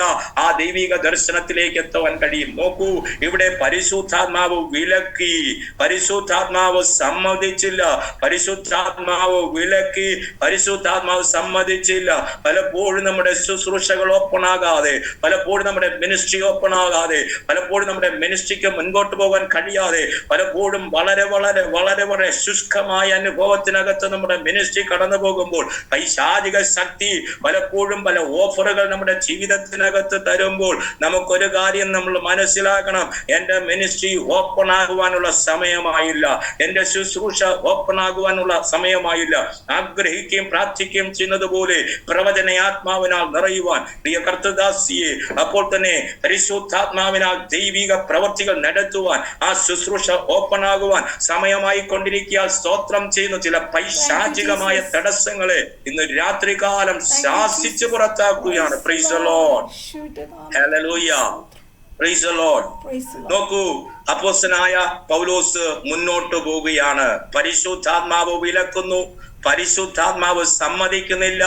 ആ ദൈവിക ദർശനത്തിലേക്ക് എത്തുവാൻ കഴിയും. നോക്കൂ, ഇവിടെ പരിശുദ്ധാത്മാവ് വിലക്കി, പരിശുദ്ധാത്മാവ് സമ്മതിച്ചില്ല, പരിശുദ്ധാത്മാവ് വിലക്കി, പരിശുദ്ധാത്മാവ് സമ്മതിച്ചില്ല. പലപ്പോഴും നമ്മുടെ ശുശ്രൂഷകൾ ഓപ്പൺ ആകാതെ, പലപ്പോഴും നമ്മുടെ മിനിസ്ട്രി ഓപ്പൺ ആകാതെ, പലപ്പോഴും നമ്മുടെ മിനിസ്ട്രിക്ക് മുൻപോട്ട് പോകാൻ കഴിയാതെ, പലപ്പോഴും വളരെ വളരെ വളരെ വളരെ ശുഷ്കമായ അനുഭവത്തിനകത്ത് നമ്മുടെ മിനിസ്ട്രി കടന്നു പോകുമ്പോൾ പൈശാചിക ശക്തി പലപ്പോഴും പല ഓഫറുകൾ നമ്മുടെ ജീവിതത്തിനകത്ത് തരുമ്പോൾ നമുക്കൊരു കാര്യം നമ്മൾ മനസ്സിലാക്കണം, എന്റെ മിനിസ്ട്രി ഓപ്പൺ ആകുവാനുള്ള സമയമായില്ല, എന്റെ ശുശ്രൂഷ ഓപ്പൺ ആകുവാനുള്ള സമയമായില്ല. ആഗ്രഹിക്കുകയും പ്രാർത്ഥിക്കുകയും ചെയ്യുന്നത് പോലെ പ്രവചനയാത്മാവിനാൽ നിറയുവാൻ പ്രിയ കർത്തദാസിയെ, അപ്പോൾ തന്നെ പരിശുദ്ധാത്മാവിനാൽ ദൈവിക പ്രവർത്തികൾ നടത്തുവാൻ, ആ ശുശ്രൂഷ ഓപ്പൺ ആകുവാൻ സമയമായി കൊണ്ടിരിക്കുക. സ്തോത്രം ചെയ്യുന്നു. ചില പൈശാചികമായ തടസ്സങ്ങളെ ഇന്ന് രാത്രികാലം ശാസിച്ച് പുറത്താക്കുകയാണ്. പ്രൈസ് ദി ലോർഡ്, ഹല്ലേലൂയ, പ്രൈസ് ദി ലോർഡ്. നോക്കൂ, അപ്പോസ്തലനായ പൗലോസ് മുന്നോട്ട് പോവുകയാണ്. പരിശുദ്ധാത്മാവ് വിലക്കുന്നു, പരിശുദ്ധാത്മാവ് സമ്മതിക്കുന്നില്ല.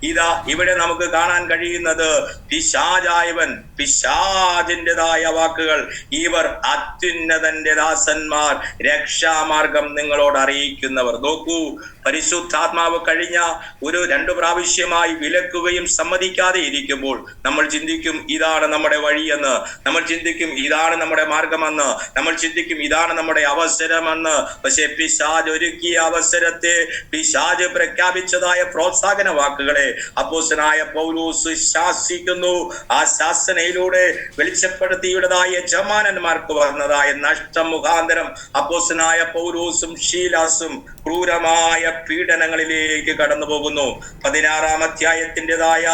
ഇതാ ഇവിടെ നമുക്ക് കാണാൻ കഴിയുന്നത്, പിശാചായവൻ, പിശാചിൻ്റെതായ വാക്കുകൾ, ഇവർ അത്യുന്നതന്റെ ദാസന്മാർ, രക്ഷാമാർഗം നിങ്ങളോട് അറിയിക്കുന്നവർ. നോക്കൂ, പരിശുദ്ധാത്മാവ് കഴിഞ്ഞ 2 പ്രാവശ്യമായി വിലക്കുകയും സമ്മതിക്കാതെ ഇരിക്കുമ്പോൾ നമ്മൾ ചിന്തിക്കും ഇതാണ് നമ്മുടെ വഴിയെന്ന്, നമ്മൾ ചിന്തിക്കും ഇതാണ് നമ്മുടെ മാർഗമെന്ന്, നമ്മൾ ചിന്തിക്കും ഇതാണ് നമ്മുടെ അവസരമെന്ന്. പക്ഷെ പിശാച് ഒരുക്കിയ അവസരത്തെ, പിശാച് പ്രഖ്യാപിച്ചതായ പ്രോത്സാഹന വാക്കുകളെ അപ്പോസ്തലനായ പൗലോസ് ശാസിക്കുന്നു. ആ ശാസനയിലൂടെ വെളിച്ചപ്പെടുത്തിയുടേതായ യജമാനന്മാർക്ക് വന്നതായ നഷ്ടം മുഖാന്തരം അപ്പോസ്തലനായ പൗലോസും ശീലാസും ക്രൂരമായ പീഡനങ്ങളിലേക്ക് കടന്നു പോകുന്നു. 16-ാം അധ്യായത്തിൻ്റെതായ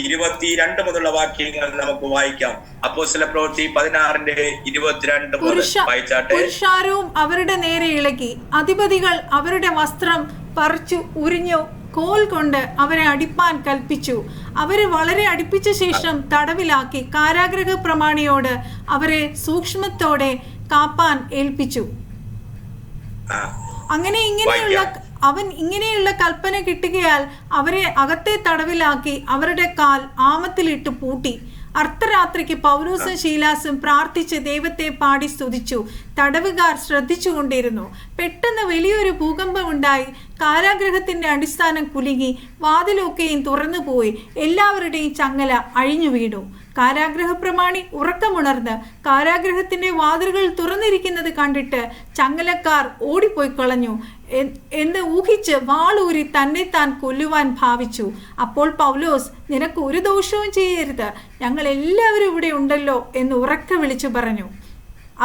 22 മുതലുള്ള വാക്യങ്ങൾ നമുക്ക് വായിക്കാം. അപ്പോസ്തല പ്രവൃത്തി 16:22 മുതൽ വായിച്ചാട്ടെ. പുരുഷാരവും അവരുടെ നേരെ ഇളകി, അധിപതികൾ അവരുടെ വസ്ത്രം പറിച്ചു ഉരിഞ്ഞു കോൽ കൊണ്ട് അവരെ അടിപ്പാൻ കൽപ്പിച്ചു. അവരെ വളരെ അടിപ്പിച്ച ശേഷം തടവിലാക്കി കാരാഗൃഹ പ്രമാണിയോട് അവരെ സൂക്ഷ്മത്തോടെ കാപ്പാൻ ഏൽപ്പിച്ചു. അവൻ ഇങ്ങനെയുള്ള കൽപ്പന കിട്ടുകയാൽ അവരെ അകത്തെ തടവിലാക്കി അവരുടെ കാൽ ആമത്തിലിട്ട് പൂട്ടി. അർദ്ധരാത്രിക്ക് പൗലോസും ശീലാസും പ്രാർത്ഥിച്ച് ദൈവത്തെ പാടി സ്തുതിച്ചു. തടവുകാർ ശ്രദ്ധിച്ചുകൊണ്ടിരുന്നു. പെട്ടെന്ന് വലിയൊരു ഭൂകമ്പം ഉണ്ടായി. കാരാഗൃഹത്തിന്റെ അടിസ്ഥാനം കുലുങ്ങി, വാതിലൊക്കെയും തുറന്നുപോയി, എല്ലാവരുടെയും ചങ്ങല അഴിഞ്ഞു വീണു. കാരാഗൃഹ പ്രമാണി ഉറക്കമുണർന്ന് കാരാഗൃഹത്തിന്റെ വാതിലുകൾ തുറന്നിരിക്കുന്നത് കണ്ടിട്ട് ചങ്ങലക്കാർ ഓടിപ്പോയി കളഞ്ഞു എന്ന് ഊഹിച്ച് വാളൂരി തന്നെ താൻ കൊല്ലുവാൻ ഭാവിച്ചു. അപ്പോൾ പൗലോസ്, നിനക്ക് ഒരു ദോഷവും ചെയ്യരുത്, ഞങ്ങൾ എല്ലാവരും ഇവിടെ ഉണ്ടല്ലോ എന്ന് ഉറക്കെ വിളിച്ചു പറഞ്ഞു.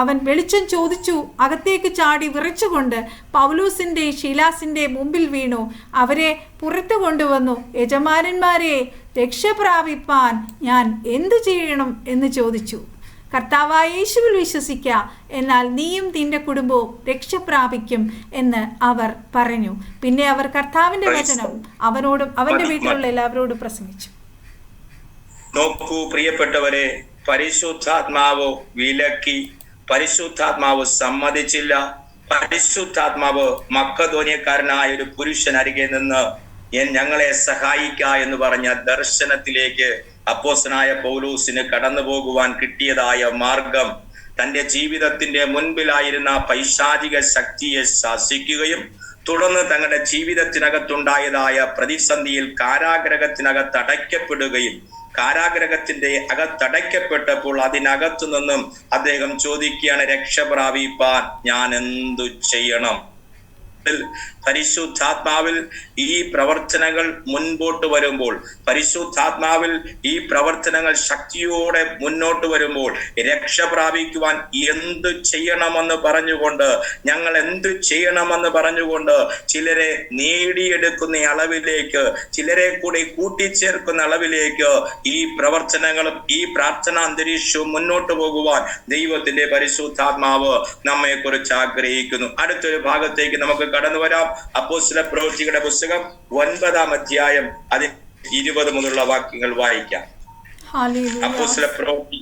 അവൻ വെളിച്ചം ചോദിച്ചു അകത്തേക്ക് ചാടി വിറച്ചുകൊണ്ട് പൗലോസിന്റെ ശീലാസിന്റെ മുമ്പിൽ വീണു. അവരെ പുറത്തു കൊണ്ടുവന്നു. യജമാനന്മാരെ, രക്ഷ പ്രാപിപ്പാൻ ഞാൻ എന്തു ചെയ്യണം എന്ന് ചോദിച്ചു. കർത്താവായ യേശുവിൽ വിശ്വസിക്കുക, എന്നാൽ നീയും നിന്റെ കുടുംബവും രക്ഷ പ്രാപിക്കും എന്ന് അവർ പറഞ്ഞു. പിന്നെ അവർ കർത്താവിന്റെ വചനം അവനോടും അവന്റെ വീട്ടിലുള്ള എല്ലാവരോടും പ്രസംഗിച്ചു. നോക്കൂ പ്രിയപ്പെട്ടവരെ, പരിശുദ്ധാത്മാവ് വിലക്കി, പരിശുദ്ധാത്മാവ് സമ്മതിച്ചില്ല. പരിശുദ്ധാത്മാവ് മക്കദോന്യക്കാരനായ ഒരു പുരുഷൻ അരികെ നിന്ന് ഞങ്ങളെ സഹായിക്ക എന്ന് പറഞ്ഞ ദർശനത്തിലേക്ക് അപ്പോസ്തലനായ പൗലോസിന് കടന്നു പോകുവാൻ കിട്ടിയതായ മാർഗം തന്റെ ജീവിതത്തിന്റെ മുൻപിലായിരുന്ന പൈശാചിക ശക്തിയെ ശാസിക്കുകയും തുടർന്ന് തങ്ങളുടെ ജീവിതത്തിനകത്തുണ്ടായതായ പ്രതിസന്ധിയിൽ കാരാഗ്രഹത്തിനകത്ത് അടയ്ക്കപ്പെടുകയും കാരാഗ്രഹത്തിന്റെ അകത്തടയ്ക്കപ്പെട്ടപ്പോൾ അതിനകത്തു നിന്നും അദ്ദേഹം ചോദിക്കുകയാണ്, രക്ഷ പ്രാപിപ്പാൻ ഞാൻ എന്തു ചെയ്യണം? പരിശുദ്ധാത്മാവിൽ ഈ പ്രവർത്തനങ്ങൾ മുൻപോട്ട് വരുമ്പോൾ, പരിശുദ്ധാത്മാവിൽ ഈ പ്രവർത്തനങ്ങൾ ശക്തിയോടെ മുന്നോട്ട് വരുമ്പോൾ രക്ഷ പ്രാപിക്കുവാൻ എന്തു ചെയ്യണമെന്ന് പറഞ്ഞുകൊണ്ട്, ഞങ്ങൾ എന്തു ചെയ്യണമെന്ന് പറഞ്ഞുകൊണ്ട് ചിലരെ നേടിയെടുക്കുന്ന അളവിലേക്ക്, ചിലരെ കൂടി കൂട്ടിച്ചേർക്കുന്ന അളവിലേക്ക് ഈ പ്രവർത്തനങ്ങളും ഈ പ്രാർത്ഥന അന്തരീക്ഷവും മുന്നോട്ട് പോകുവാൻ ദൈവത്തിന്റെ പരിശുദ്ധാത്മാവ് നമ്മെ കുറിച്ച് ആഗ്രഹിക്കുന്നു. അടുത്തൊരു ഭാഗത്തേക്ക് നമുക്ക് കടന്നു വരാം. അപ്പോസ്തല പ്രവൃത്തികളുടെ പുസ്തകം 9-ാം അധ്യായം അതിൽ 20 മുതലുള്ള വാക്യങ്ങൾ വായിക്കാം. അപ്പോസ്തല പ്രവൃത്തി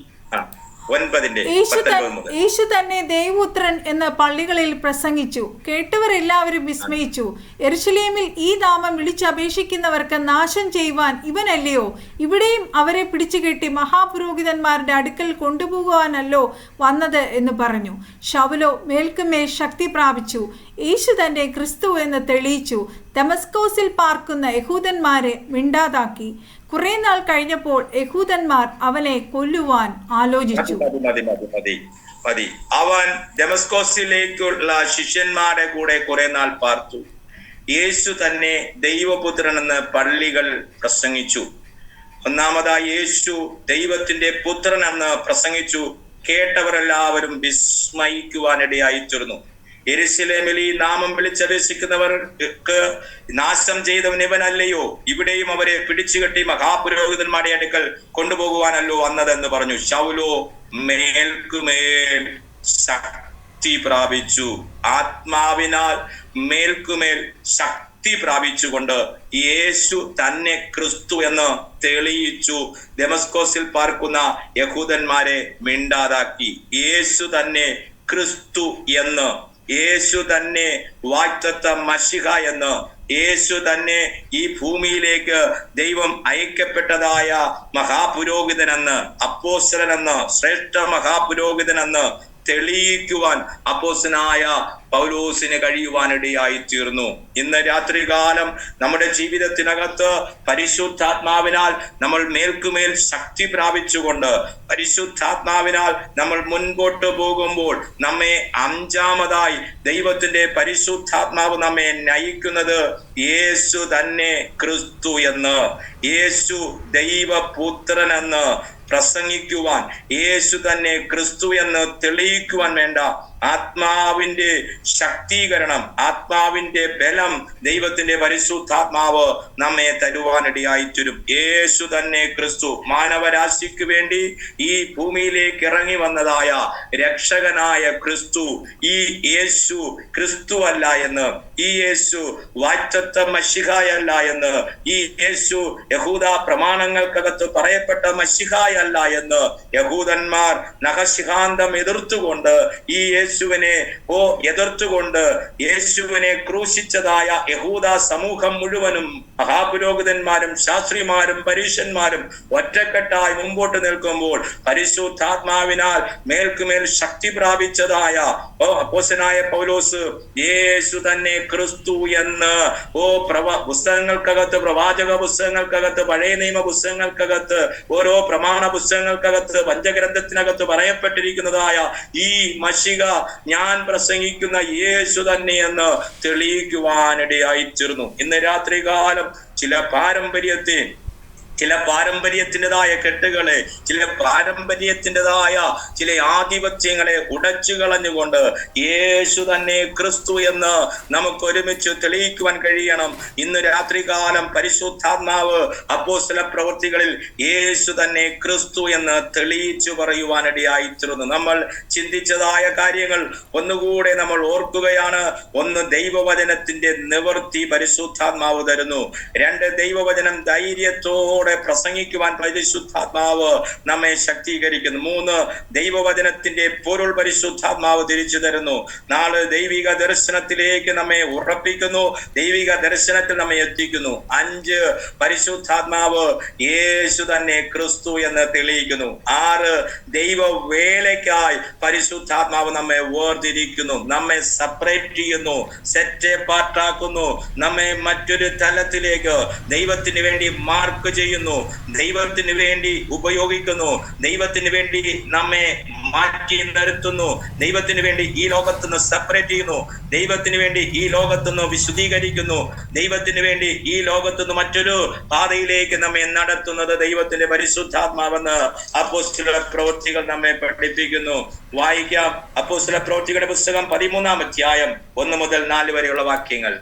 9:19 യേശു തന്നെ ദൈവപുത്രൻ എന്ന് പള്ളികളിൽ പ്രസംഗിച്ചു. കേട്ടവർ എല്ലാവരും വിസ്മയിച്ചു. യെരുശലേമിൽ ഈ നാമം വിളിച്ചപേക്ഷിക്കുന്നവർക്ക് നാശം ചെയ്യുവാൻ ഇവനല്ലയോ? ഇവിടെയും അവരെ പിടിച്ചുകെട്ടി മഹാപുരോഹിതന്മാരുടെ അടുക്കൽ കൊണ്ടുപോകുവാനല്ലോ വന്നത് എന്ന് പറഞ്ഞു. ശൗലോ മേൽക്കുമേൽ ശക്തി പ്രാപിച്ചു. യേശു തന്നെ ക്രിസ്തു എന്ന് തെളിയിച്ചു. ദമസ്കോസിൽ പാർക്കുന്ന യഹൂദന്മാരെ മിണ്ടാതാക്കി. കുറെ നാൾ കഴിഞ്ഞപ്പോൾ യഹൂദന്മാർ അവനെ കൊല്ലുവാൻ ആലോചിച്ചു. അവൻ ദമസ്കോസിലേക്കുള്ള ശിഷ്യന്മാരുടെ കൂടെ കുറെ നാൾ പാർത്തു. യേശു തന്നെ ദൈവപുത്രൻ എന്ന് പള്ളികൾ പ്രസംഗിച്ചു. ഒന്നാമതായി യേശു ദൈവത്തിന്റെ പുത്രൻ എന്ന് പ്രസംഗിച്ചു. കേട്ടവരെല്ലാവരും വിസ്മയിക്കുവാനിടയായി തീർന്നു. യെരുശലേമിൽ ഈ നാമം വിളിച്ചപേക്ഷിക്കുന്നവർക്ക് നാശം ചെയ്തവൻ ഇവനല്ലയോ? ഇവിടെയും അവരെ പിടിച്ചുകെട്ടി മഹാപുരോഹിതന്മാരുടെ അടുക്കൽ കൊണ്ടുപോകുവാനല്ലോ വന്നതെന്ന് പറഞ്ഞു. ശൗലോ മേൽക്കുമേൽ ശക്തി പ്രാപിച്ചു. ആത്മാവിനാൽ മേൽക്കുമേൽ ശക്തി പ്രാപിച്ചുകൊണ്ട് യേശു തന്നെ ക്രിസ്തു എന്ന് തെളിയിച്ചു. ദമസ്കോസിൽ പാർക്കുന്ന യഹൂദന്മാരെ മിണ്ടാതാക്കി. യേശു തന്നെ ക്രിസ്തു എന്ന്, യേശു തന്നെ വാഗ്ദത്ത മശിഹ എന്ന്, യേശു തന്നെ ഈ ഭൂമിയിലേക്ക് ദൈവം അയക്കപ്പെട്ടതായ മഹാപുരോഹിതനെന്ന്, അപ്പോസ്തലനെന്ന്, ശ്രേഷ്ഠ മഹാപുരോഹിതനെന്ന് തെളിയിക്കുവാൻ അപ്പോസ്തലനായ പൗലോസിന് കഴിയുവാനിടയായി തീർന്നു. ഇന്ന് രാത്രികാലം നമ്മുടെ ജീവിതത്തിനകത്ത് പരിശുദ്ധാത്മാവിനാൽ നമ്മൾ മേൽക്കുമേൽ ശക്തി പ്രാപിച്ചുകൊണ്ട്, പരിശുദ്ധാത്മാവിനാൽ നമ്മൾ മുൻപോട്ട് പോകുമ്പോൾ നമ്മെ അഞ്ചാമതായി ദൈവത്തിന്റെ പരിശുദ്ധാത്മാവ് നമ്മെ നയിക്കുന്നത് യേശു തന്നെ ക്രിസ്തു എന്ന്, യേശു ദൈവപുത്രൻ എന്ന് പ്രസംഗിക്കുവാൻ, യേശു തന്നെ ക്രിസ്തു എന്ന് തെളിയിക്കുവാൻ വേണ്ട ആത്മാവിന്റെ ശക്തീകരണം, ആത്മാവിന്റെ ബലം ദൈവത്തിന്റെ പരിശുദ്ധാത്മാവ് നമ്മെ തരുവാനിടയായി തീരും. യേശു തന്നെ ക്രിസ്തു മാനവരാശിക്ക് വേണ്ടി ഈ ഭൂമിയിലേക്ക് ഇറങ്ങി വന്നതായ രക്ഷകനായ ക്രിസ്തു. ഈ യേശു ക്രിസ്തു അല്ല എന്ന്, ഈ യേശു വാഗ്ദത്ത മശിഹായല്ല എന്ന്, ഈ യേശു യഹൂദ പ്രമാണങ്ങൾക്കകത്ത് പറയപ്പെട്ട മശിഹായല്ല എന്ന് യഹൂദന്മാർ നഖശിഖാന്തം എതിർത്തുകൊണ്ട്, ഈ യേശുവിനെ എതിർത്തുകൊണ്ട് യേശുവിനെ ക്രൂശിച്ചതായ യഹൂദ സമൂഹം മുഴുവനും, മഹാപുരോഹിതന്മാരും ശാസ്ത്രിമാരും പരീശന്മാരും ഒറ്റക്കെട്ടായി മുമ്പോട്ട് നിൽക്കുമ്പോൾ പരിശുദ്ധാത്മാവിനാൽ മേൽക്കുമേൽ ശക്തി പ്രാപിച്ചതായ അപ്പോസ്തലനായ പൗലോസ് യേശു തന്നെ ക്രിസ്തു എന്ന് പുസ്തകങ്ങൾക്കകത്ത്, പ്രവാചക പുസ്തകങ്ങൾക്കകത്ത്, പഴയ നിയമ പുസ്തകങ്ങൾക്കകത്ത്, ഓരോ പ്രമാണ പുസ്തകങ്ങൾക്കകത്ത്, പഞ്ചഗ്രന്ഥത്തിനകത്ത് പറയപ്പെട്ടിരിക്കുന്നതായ ഈ മശിഹ ഞാൻ പ്രസംഗിക്കുന്ന യേശു തന്നെ എന്ന് തെളിയിക്കുവാനിടയായി തീർന്നു. ഇന്ന് രാത്രികാലം ചില പാരമ്പര്യത്തെ, ചില പാരമ്പര്യത്തിൻ്റെതായ കെട്ടുകളെ, ചില പാരമ്പര്യത്തിൻ്റെതായ ചില ആധിപത്യങ്ങളെ ഉടച്ചു കളഞ്ഞുകൊണ്ട് യേശു തന്നെ ക്രിസ്തു എന്ന് നമുക്ക് ഒരുമിച്ച് തെളിയിക്കുവാൻ കഴിയണം. ഇന്ന് രാത്രികാലം പരിശുദ്ധാത്മാവ് അപ്പോസ്തല പ്രവൃത്തികളിൽ യേശു തന്നെ ക്രിസ്തു എന്ന് തെളിയിച്ചു പറയുവാനിടയായിത്തീർന്നു. നമ്മൾ ചിന്തിച്ചതായ കാര്യങ്ങൾ ഒന്നുകൂടെ നമ്മൾ ഓർക്കുകയാണ്. ഒന്ന്, ദൈവവചനത്തിന്റെ നിവൃത്തി പരിശുദ്ധാത്മാവ് തരുന്നു. രണ്ട്, ദൈവവചനം ധൈര്യത്തോടെ പ്രസംഗിക്കുവാൻ പരിശുദ്ധാത്മാവ് നമ്മെ ശക്തീകരിക്കുന്നു. മൂന്ന്, ദൈവവചനത്തിന്റെ പൊരുൾ പരിശുദ്ധാത്മാവ് തിരിച്ചു തരുന്നു. നാല്, ദൈവിക ദർശനത്തിലേക്ക് നമ്മെ ഉറപ്പിക്കുന്നു, ദൈവിക ദർശനത്തിൽ നമ്മെ എത്തിക്കുന്നു. അഞ്ച്, പരിശുദ്ധാത്മാവ് യേശു തന്നെ ക്രിസ്തു എന്ന് തെളിയിക്കുന്നു. ആറ്, ദൈവ വേലയ്ക്കായി പരിശുദ്ധാത്മാവ് നമ്മെ വേർതിരിക്കുന്നു, നമ്മെ സെപ്പറേറ്റ് ചെയ്യുന്നു, സെറ്റ് പാർട്ടാക്കുന്നു, നമ്മെ മറ്റൊരു തലത്തിലേക്ക് ദൈവത്തിന് വേണ്ടി മാർക്ക് ചെയ്യുന്നു, ദൈവത്തിന് വേണ്ടി ഉപയോഗിക്കുന്നു, ദൈവത്തിന് വേണ്ടി നമ്മെ മാറ്റി നിർത്തുന്നു, ദൈവത്തിന് വേണ്ടി ഈ ലോകത്തുനിന്ന് സെപ്പറേറ്റ് ചെയ്യുന്നു, ദൈവത്തിന് വേണ്ടി ഈ ലോകത്തുനിന്ന് വിശുദ്ധീകരിക്കുന്നു, ദൈവത്തിന് വേണ്ടി ഈ ലോകത്തുനിന്ന് മറ്റൊരു പാതയിലേക്ക് നമ്മെ നടത്തുന്നത് ദൈവത്തിന്റെ പരിശുദ്ധാത്മാവെന്ന് അപ്പോസ്തല പ്രവൃത്തികൾ നമ്മെ പഠിപ്പിക്കുന്നു. വായിക്കാം അപ്പോസ്തല പ്രവൃത്തികളുടെ പുസ്തകം 13-ാം അധ്യായം 1 മുതൽ 4 വരെയുള്ള വാക്യങ്ങൾ.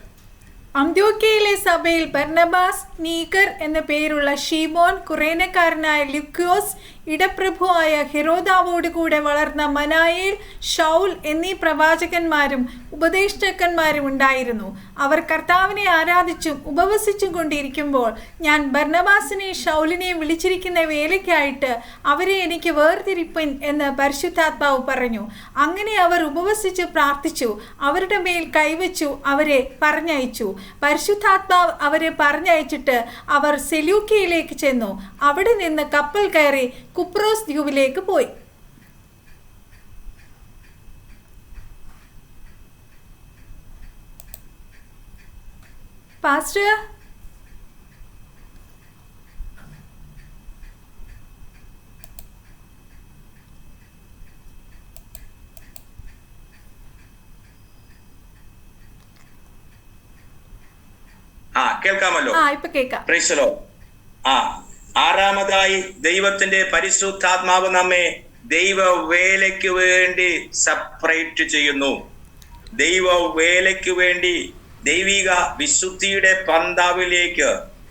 അന്ത്യോക്യയിലെ സഭയിൽ ബർന്നബാസ്, നീഗർ എന്ന പേരുള്ള ഷീമോൻ, കുറേനക്കാരനായ ലുക്യോസ്, ഇടപ്രഭുവായ ഹെരോദാവോടുകൂടെ വളർന്ന മനായേൽ, ഷൗൽ എന്നീ പ്രവാചകന്മാരും ഉപദേഷ്ടാക്കന്മാരും ഉണ്ടായിരുന്നു. അവർ കർത്താവിനെ ആരാധിച്ചും ഉപവസിച്ചും കൊണ്ടിരിക്കുമ്പോൾ ഞാൻ ബർന്നബാസിനെ ഷൗലിനെ വിളിച്ചിരിക്കുന്ന വേലയ്ക്കായിട്ട് അവരെ എനിക്ക് വേർതിരിപ്പിൻ എന്ന് പരിശുദ്ധാത്മാവ് പറഞ്ഞു. അങ്ങനെ അവർ ഉപവസിച്ച് പ്രാർത്ഥിച്ചു, അവരുടെ മേൽ കൈവച്ചു, അവരെ പറഞ്ഞയച്ചു. പരിശുദ്ധാത്മാവ് അവരെ പറഞ്ഞയച്ചിട്ട് അവർ സെലൂക്കിയയിലേക്ക് ചെന്നു. അവിടെ നിന്ന് കപ്പൽ കയറി കുപ്രോസ് ദ്വീപിലേക്ക് പോയി. പാസ്റ്റർ, കേൾക്കാമല്ലോ? ഇപ്പൊ കേൾക്കാം. Price the Lord. ആറാമതായി ദൈവത്തിന്റെ പരിശുദ്ധാത്മാവ് നമ്മെ ദൈവ വേലയ്ക്ക് വേണ്ടി സെപ്പറേറ്റ് ചെയ്യുന്നു. ദൈവ വേലയ്ക്ക് വേണ്ടി ദൈവിക വിശുദ്ധിയുടെ പന്താവിലേക്ക്,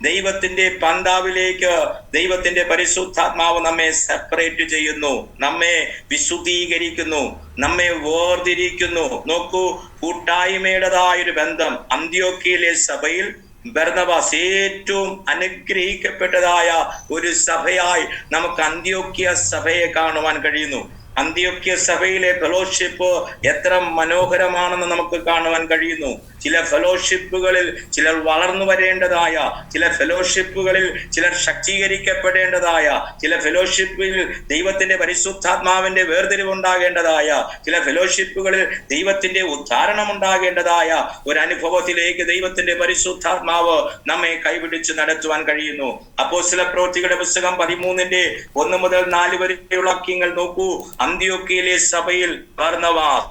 ദൈവത്തിന്റെ പന്താവിലേക്ക് ദൈവത്തിന്റെ പരിശുദ്ധാത്മാവ് നമ്മെ സെപ്പറേറ്റ് ചെയ്യുന്നു, നമ്മെ വിശുദ്ധീകരിക്കുന്നു, നമ്മെ വേർതിരിക്കുന്നു. നോക്കൂ, കൂട്ടായ്മയുടേതായൊരു ബന്ധം. അന്ത്യോക്യയിലെ സഭയിൽ ബർന്നബാസ് ഏറ്റവും അനുഗ്രഹിക്കപ്പെട്ടതായ ഒരു സഭയായി നമുക്ക് അന്ത്യോക്യ സഭയെ കാണുവാൻ കഴിയുന്നു. അന്ത്യോക്യ സഭയിലെ ഫെലോഷിപ്പ് എത്ര മനോഹരമാണെന്ന് നമുക്ക് കാണുവാൻ കഴിയുന്നു. ചില ഫെലോഷിപ്പുകളിൽ ചിലർ വളർന്നു വരേണ്ടതായ, ചില ഫെലോഷിപ്പുകളിൽ ചിലർ ശക്തീകരിക്കപ്പെടേണ്ടതായ, ചില ഫെലോഷിപ്പിൽ ദൈവത്തിന്റെ പരിശുദ്ധാത്മാവിന്റെ വേർതിരിവുണ്ടാകേണ്ടതായ, ചില ഫെലോഷിപ്പുകളിൽ ദൈവത്തിന്റെ ഉദ്ധാരണം ഉണ്ടാകേണ്ടതായ ഒരു അനുഭവത്തിലേക്ക് ദൈവത്തിന്റെ പരിശുദ്ധാത്മാവ് നമ്മെ കൈപിടിച്ച് നടത്തുവാൻ കഴിയുന്നു. അപ്പോസ്തല പ്രവൃത്തികളുടെ പുസ്തകം 13-ന്റെ 1 മുതൽ 4 വരെയുള്ള വാക്യങ്ങൾ നോക്കൂ. അന്ത്യോക്യയിലെ സഭയിൽ ബർന്നബാസ്,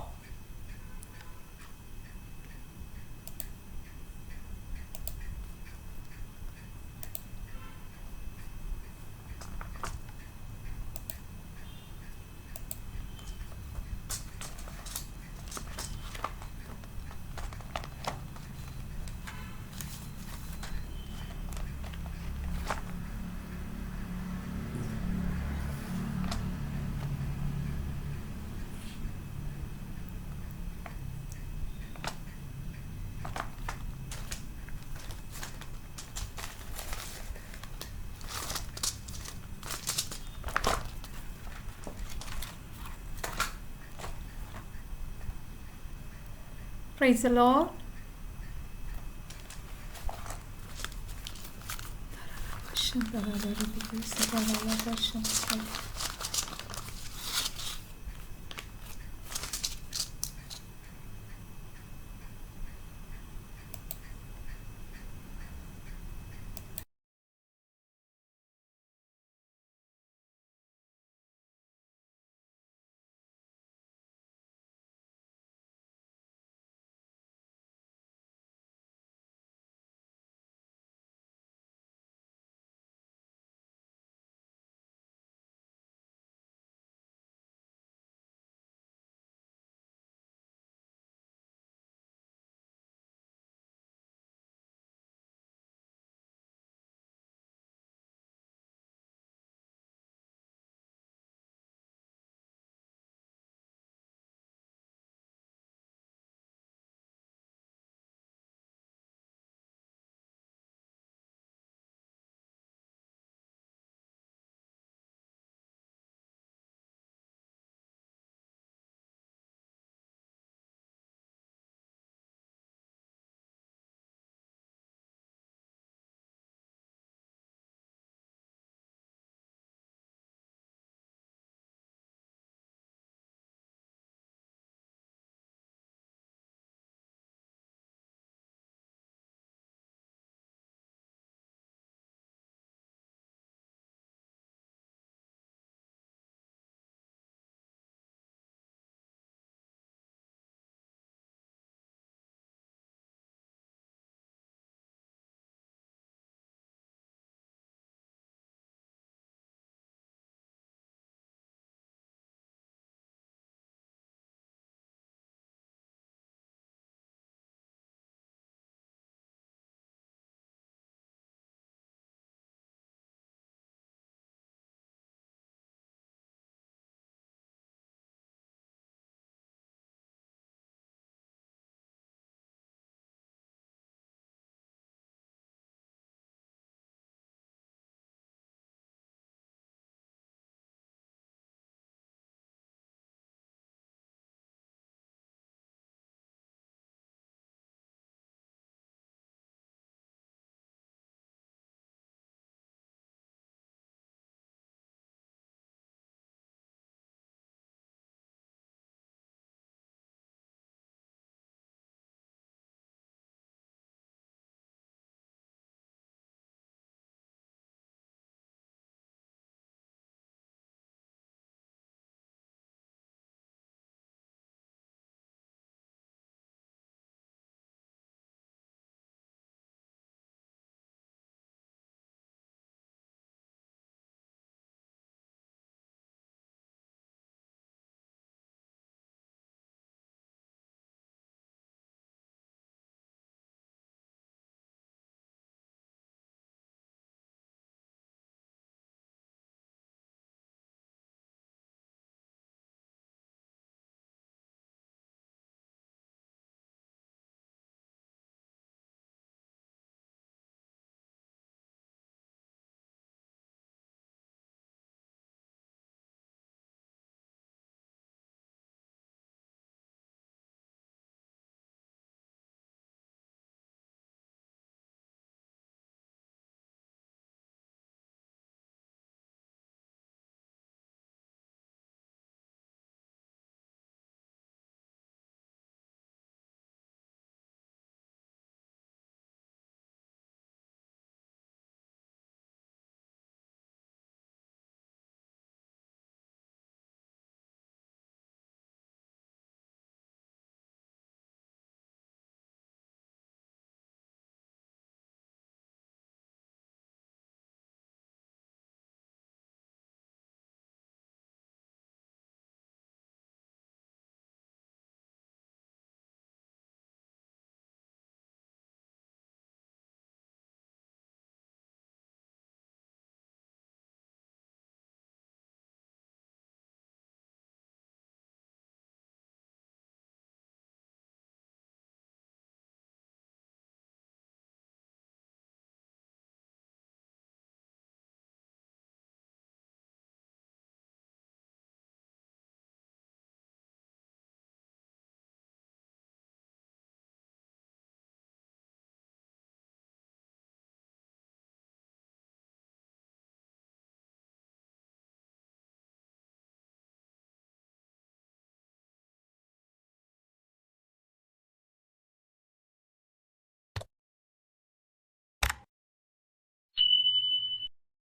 Praise the Lord.